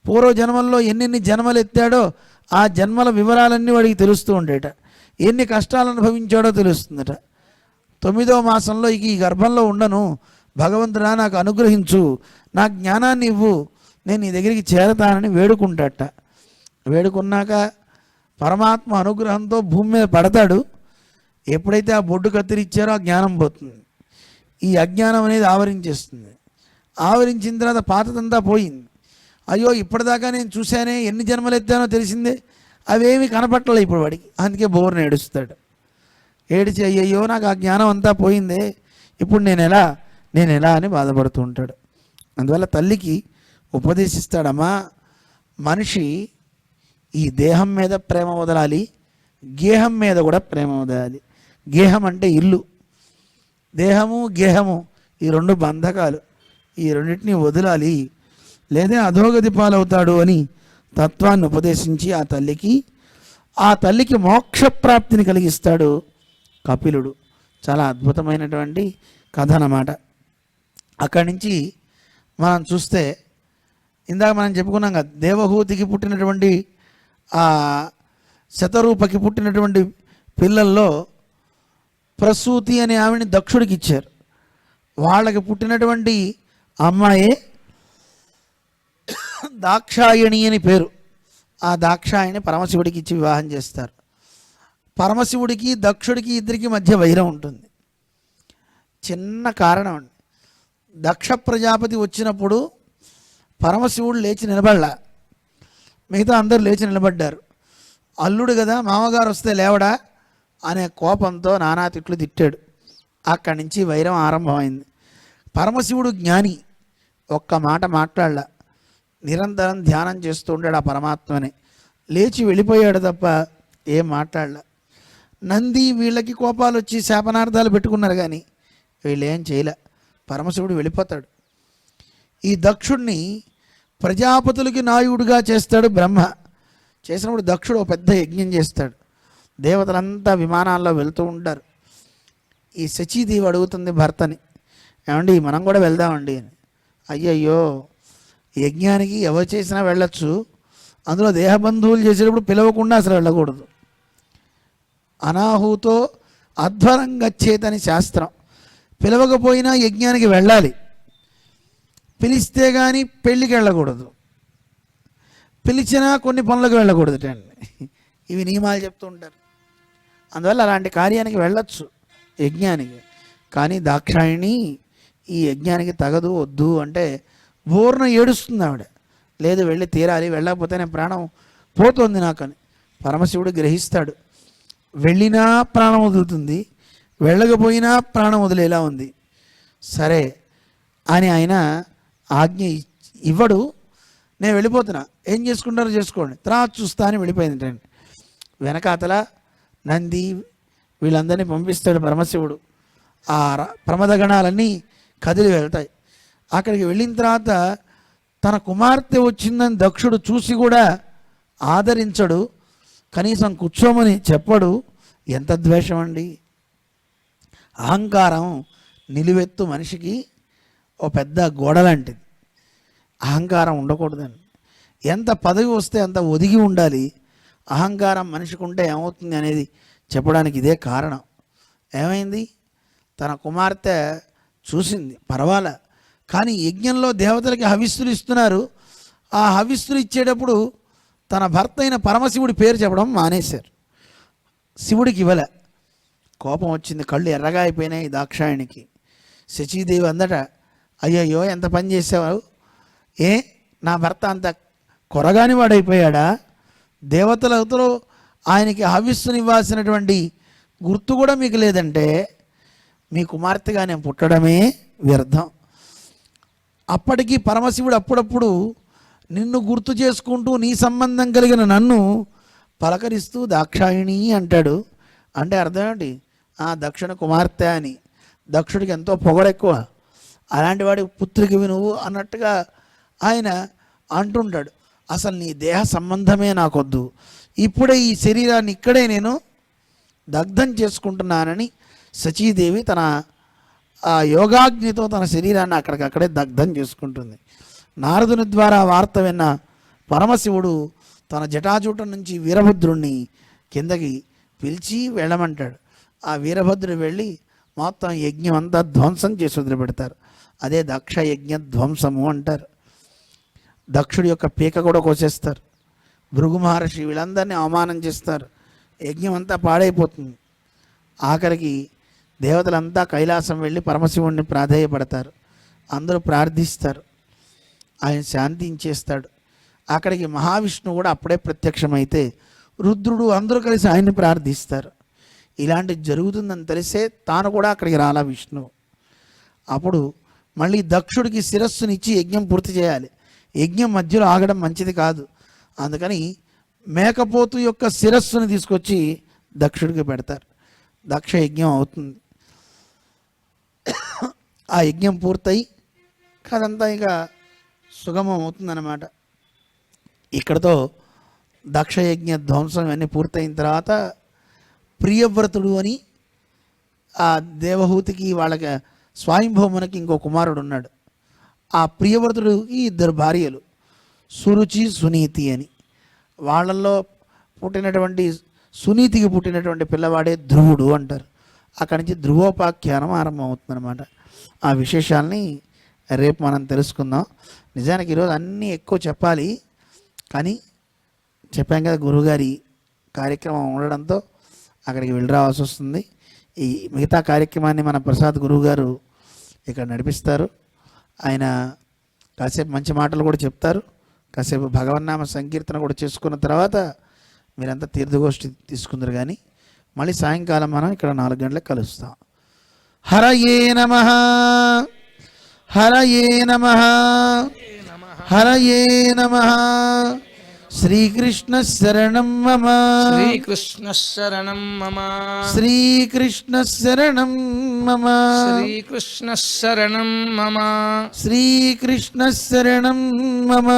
పూర్వజన్మల్లో ఎన్నెన్ని జన్మలు ఎత్తాడో ఆ జన్మల వివరాలన్నీ వాడికి తెలుస్తూ ఉండేట, ఎన్ని కష్టాలు అనుభవించాడో తెలుస్తుందట. 9వ మాసంలో ఈ గర్భంలో ఉండను, భగవంతుడా నాకు అనుగ్రహించు, నా జ్ఞానాన్ని ఇవ్వు, నేను నీ దగ్గరికి చేరతానని వేడుకుంటాట. వేడుకున్నాక పరమాత్మ అనుగ్రహంతో భూమి మీద పడతాడు. ఎప్పుడైతే ఆ బొడ్డు కత్తిరిచ్చారో ఆ జ్ఞానం పోతుంది, ఈ అజ్ఞానం అనేది ఆవరించేస్తుంది. ఆవరించిన తర్వాత పాతదంతా పోయింది. అయ్యో ఇప్పటిదాకా నేను చూశానే, ఎన్ని జన్మలు ఎత్తానో తెలిసిందే, అవేమి కనపట్టలే ఇప్పుడు వాడికి. అందుకే బోర్ని ఏడుస్తాడు. ఏడిచి అయ్యయ్యో నాకు ఆ జ్ఞానం అంతా పోయిందే, ఇప్పుడు నేను ఎలా అని బాధపడుతూ ఉంటాడు. అందువల్ల తల్లికి ఉపదేశిస్తాడమ్మా, మనిషి ఈ దేహం మీద ప్రేమ వదలాలి, గేహం మీద కూడా ప్రేమ వదలాలి. గేహం అంటే ఇల్లు, దేహము గేహము ఈ 2 బంధకాలు, ఈ రెండింటినీ వదలాలి, లేదా అధోగతి పాలవుతాడు అని తత్వాన్ని ఉపదేశించి ఆ తల్లికి మోక్షప్రాప్తిని కలిగిస్తాడు కపిలుడు. చాలా అద్భుతమైనటువంటి కథ అన్నమాట. అక్కడి నుంచి మనం చూస్తే ఇందాక మనం చెప్పుకున్నాం కదా, దేవహూతికి పుట్టినటువంటి ఆ శతరూపకి పుట్టినటువంటి పిల్లల్లో ప్రసూతి అనే ఆవిడని దక్షుడికి ఇచ్చారు. వాళ్ళకి పుట్టినటువంటి అమ్మాయే దాక్షాయణి అని పేరు. ఆ దాక్షాయణి పరమశివుడికి ఇచ్చి వివాహం చేస్తారు. పరమశివుడికి దక్షుడికి ఇద్దరికి మధ్య వైరం ఉంటుంది. చిన్న కారణం అండి, దక్ష ప్రజాపతి వచ్చినప్పుడు పరమశివుడు లేచి నిలబడలా, మిగతా అందరూ లేచి నిలబడ్డారు. అల్లుడు కదా, మామగారు వస్తే లేవడా అనే కోపంతో నానా తిట్లు తిట్టాడు. అక్కడి నుంచి వైరం ఆరంభమైంది. పరమశివుడు జ్ఞాని, ఒక్క మాట మాట్లాడలా, నిరంతరం ధ్యానం చేస్తూ ఉంటాడు ఆ పరమాత్మని. లేచి వెళ్ళిపోయాడు తప్ప ఏం మాట్లాడలా. నంది వీళ్ళకి కోపాలు వచ్చి శాపనార్థాలు పెట్టుకున్నారు, కానీ వీళ్ళు ఏం చేయలే. పరమశివుడు వెళ్ళిపోతాడు. ఈ దక్షుడిని ప్రజాపతులకి నాయుడుగా చేస్తాడు బ్రహ్మ. చేసినప్పుడు దక్షుడు ఒక పెద్ద యజ్ఞం చేస్తాడు. దేవతలంతా విమానాల్లో వెళ్తూ ఉంటారు. ఈ శచీదేవి అడుగుతుంది భర్తని, ఏమండి మనం కూడా వెళ్దామండి అని. అయ్యయ్యో, యజ్ఞానికి ఎవరు చేసినా వెళ్ళొచ్చు, అందులో దేహబంధువులు చేసేటప్పుడు పిలవకుండా అసలు వెళ్ళకూడదు. అనాహూతో అధ్వరం గచ్చేతని శాస్త్రం. పిలవకపోయినా యజ్ఞానికి వెళ్ళాలి, పిలిస్తే కానీ పెళ్ళికి వెళ్ళకూడదు, పిలిచినా కొన్ని పనులకు వెళ్ళకూడదు అండి. ఇవి నియమాలు చెప్తూ ఉంటారు. అందువల్ల అలాంటి కార్యానికి వెళ్ళొచ్చు యజ్ఞానికి. కానీ దాక్షాయిణి ఈ యజ్ఞానికి తగదు, వద్దు అంటే బోర్న ఏడుస్తుంది ఆవిడ. లేదు వెళ్ళి తీరాలి, వెళ్ళకపోతే నేను ప్రాణం పోతుంది నాకని. పరమశివుడు గ్రహిస్తాడు. వెళ్ళినా ప్రాణం వదులుతుంది, వెళ్ళకపోయినా ప్రాణం వదిలేలా ఉంది. సరే అని ఆయన ఆజ్ఞ ఇవ్వడు. నేను వెళ్ళిపోతున్నా, ఏం చేసుకుంటారో చేసుకోండి, తర్వాత చూస్తా అని వెళ్ళిపోయింది. వెనకాతల నంది వీళ్ళందరినీ పంపిస్తాడు పరమశివుడు. ఆ ప్రమదగణాలన్నీ కదిలి వెళ్తాయి. అక్కడికి వెళ్ళిన తర్వాత తన కుమార్తె వచ్చిందని దక్షుడు చూసి కూడా ఆదరించడు, కనీసం కూర్చోమని చెప్పడు. ఎంత ద్వేషం అండి! అహంకారం నిలువెత్తు మనిషికి ఓ పెద్ద గోడ లాంటిది. అహంకారం ఉండకూడదండి. ఎంత పదవి వస్తే అంత ఒదిగి ఉండాలి. అహంకారం మనిషికి ఉంటే ఏమవుతుంది అనేది చెప్పడానికి ఇదే కారణం. ఏమైంది, తన కుమార్తె చూసింది, పర్వాలే, కానీ యజ్ఞంలో దేవతలకి హవిస్సులు ఇస్తున్నారు. ఆ హవిస్సులు ఇచ్చేటప్పుడు తన భర్త అయిన పరమశివుడి పేరు చెప్పడం మానేశారు. శివుడికి ఇవ్వలే. కోపం వచ్చింది, కళ్ళు ఎర్రగా అయిపోయినాయి దాక్షాయణికి. శచీదేవి అందట, అయ్యయ్యో ఎంత పని చేసావు, నా భర్త అంత కొరగాని వాడైపోయాడా? దేవతలతో ఆయనకి హవిస్సునివ్వాల్సినటువంటి గుర్తు కూడా మీకు లేదంటే మీ కుమార్తెగా నేను పుట్టడమే వ్యర్థం. అప్పటికి పరమశివుడు అప్పుడప్పుడు నిన్ను గుర్తు చేసుకుంటూ నీ సంబంధం కలిగిన నన్ను పలకరిస్తూ దాక్షాయిణి అంటాడు. అంటే అర్థం ఏంటి? ఆ దక్షిణ కుమార్తె అని. దక్షుడికి ఎంతో పొగడెక్కువ. అలాంటి వాడి పుత్రికవి నువ్వు అన్నట్టుగా ఆయన అంటుంటాడు. అసలు నీ దేహ సంబంధమే నాకొద్దు, ఇప్పుడే ఈ శరీరాన్ని ఇక్కడే నేను దగ్ధం చేసుకుంటున్నానని సచీదేవి తన ఆ యోగాగ్నితో తన శరీరాన్ని అక్కడికక్కడే దగ్ధం చేసుకుంటుంది. నారదుని ద్వారా వార్త విన్న పరమశివుడు తన జటాజూటం నుంచి వీరభద్రుణ్ణి కిందకి పిలిచి వెళ్ళమంటాడు. ఆ వీరభద్రుడు వెళ్ళి మొత్తం యజ్ఞం అంతా ధ్వంసం చేసి వదిలిపెడతారు. అదే దక్ష యజ్ఞ ధ్వంసము అంటారు. దక్షుడి యొక్క పీక కూడా కోసేస్తారు. భృగు మహర్షి వీళ్ళందరినీ అవమానం చేస్తారు. యజ్ఞం అంతా పాడైపోతుంది. ఆఖరికి దేవతలంతా కైలాసం వెళ్ళి పరమశివుణ్ణి ప్రాధేయపడతారు. అందరూ ప్రార్థిస్తారు. ఆయన శాంతించేస్తాడు. అక్కడికి మహావిష్ణువు కూడా అప్పుడే ప్రత్యక్షమైతే రుద్రుడు అందరూ కలిసి ఆయన్ని ప్రార్థిస్తారు. ఇలాంటిది జరుగుతుందని తెలిసే తాను కూడా అక్కడికి రాలా విష్ణువు. అప్పుడు మళ్ళీ దక్షుడికి శిరస్సునిచ్చి యజ్ఞం పూర్తి చేయాలి. యజ్ఞం మధ్యలో ఆగడం మంచిది కాదు. అందుకని మేకపోతు యొక్క శిరస్సుని తీసుకొచ్చి దక్షుడికి పెడతారు. దక్ష యజ్ఞం అవుతుంది. ఆ యజ్ఞం పూర్తయి కదంతా ఇక సుగమం అవుతుందన్నమాట. ఇక్కడతో దక్షయజ్ఞ ధ్వంసం ఇవన్నీ పూర్తయిన తర్వాత ప్రియవ్రతుడు అని ఆ దేవహూతికి వాళ్ళకి స్వయంభూమునికి ఇంకో కుమారుడు ఉన్నాడు. ఆ ప్రియవ్రతుడికి 2 భార్యలు, సురుచి సునీతి అని. వాళ్ళల్లో పుట్టినటువంటి సునీతికి పుట్టినటువంటి పిల్లవాడే ధ్రువుడు అంటారు. అక్కడి నుంచి ధ్రువోపాఖ్యానం ఆరంభమవుతుందన్నమాట. ఆ విశేషాలని రేపు మనం తెలుసుకుందాం. నిజానికి ఈరోజు అన్నీ ఎక్కువ చెప్పాలి, కానీ చెప్పాం కదా గురువుగారి కార్యక్రమం ఉండడంతో అక్కడికి వెళ్ళి రావాల్సి వస్తుంది. ఈ మిగతా కార్యక్రమాన్ని మన ప్రసాద్ గురువు గారు ఇక్కడ నడిపిస్తారు. ఆయన కాసేపు మంచి మాటలు కూడా చెప్తారు. కాసేపు భగవన్నామ సంకీర్తన కూడా చేసుకున్న తర్వాత మీరంతా తీర్థగోష్ఠి తీసుకుందరు. కానీ మళ్ళీ సాయంకాలం మనం ఇక్కడ 4 గంటలకు కలుస్తాం. హరయే నమః, హరయే నమః, హరయే నమః. శ్రీకృష్ణ శరణం మమ, శ్రీకృష్ణ శరణం మమ, శ్రీకృష్ణ శరణం మమ, శ్రీకృష్ణ శరణం మమ, శ్రీకృష్ణ శరణం మమ,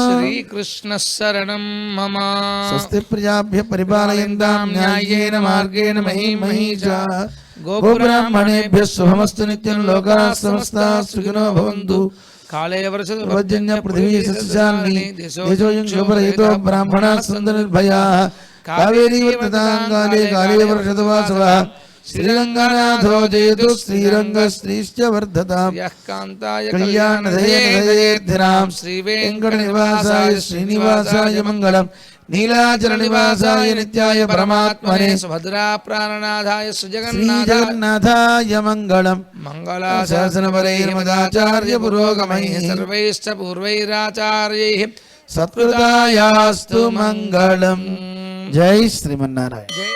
శ్రీకృష్ణ శరణం మమ. స్వస్తి ప్రజాభ్య పరిపాలయంతాం న్యాయేన మార్గేణ మహీం మహీజా. గోబ్రాహ్మణేభ్యః శుభమస్తు నిత్యం. లోకాః సమస్తాః సుఖినో భవంతు. కాళే పర్జన్య పృథివీ సస్యశాలిని దేశోయం శోభరహితో బ్రాహ్మణాః సంతు నిర్భయాః. కావేరీ వర్తతాం కాలే కాలే వర్షతు వాసవః. శ్రీరంగనాథో జయతు శ్రీరంగ శ్రీశ్చ వర్ధతాం. కళ్యాణదయేర్ధిరాం శ్రీ వెంకట నివాసాయ శ్రీనివాసాయ మంగళం. నీలాచల నివాసాయ నిత్యాయ పరమాత్మనే సుభద్రా ప్రాణనాథాయ శ్రీ జగన్నాథాయ మంగళం. మంగళాశాసనపరైర్మదాచార్య పురోగమైః సర్వైశ్చ పూర్వైరాచార్యైః సత్కృతాయాస్తు మంగళం. జై శ్రీమన్నారాయణ. జై.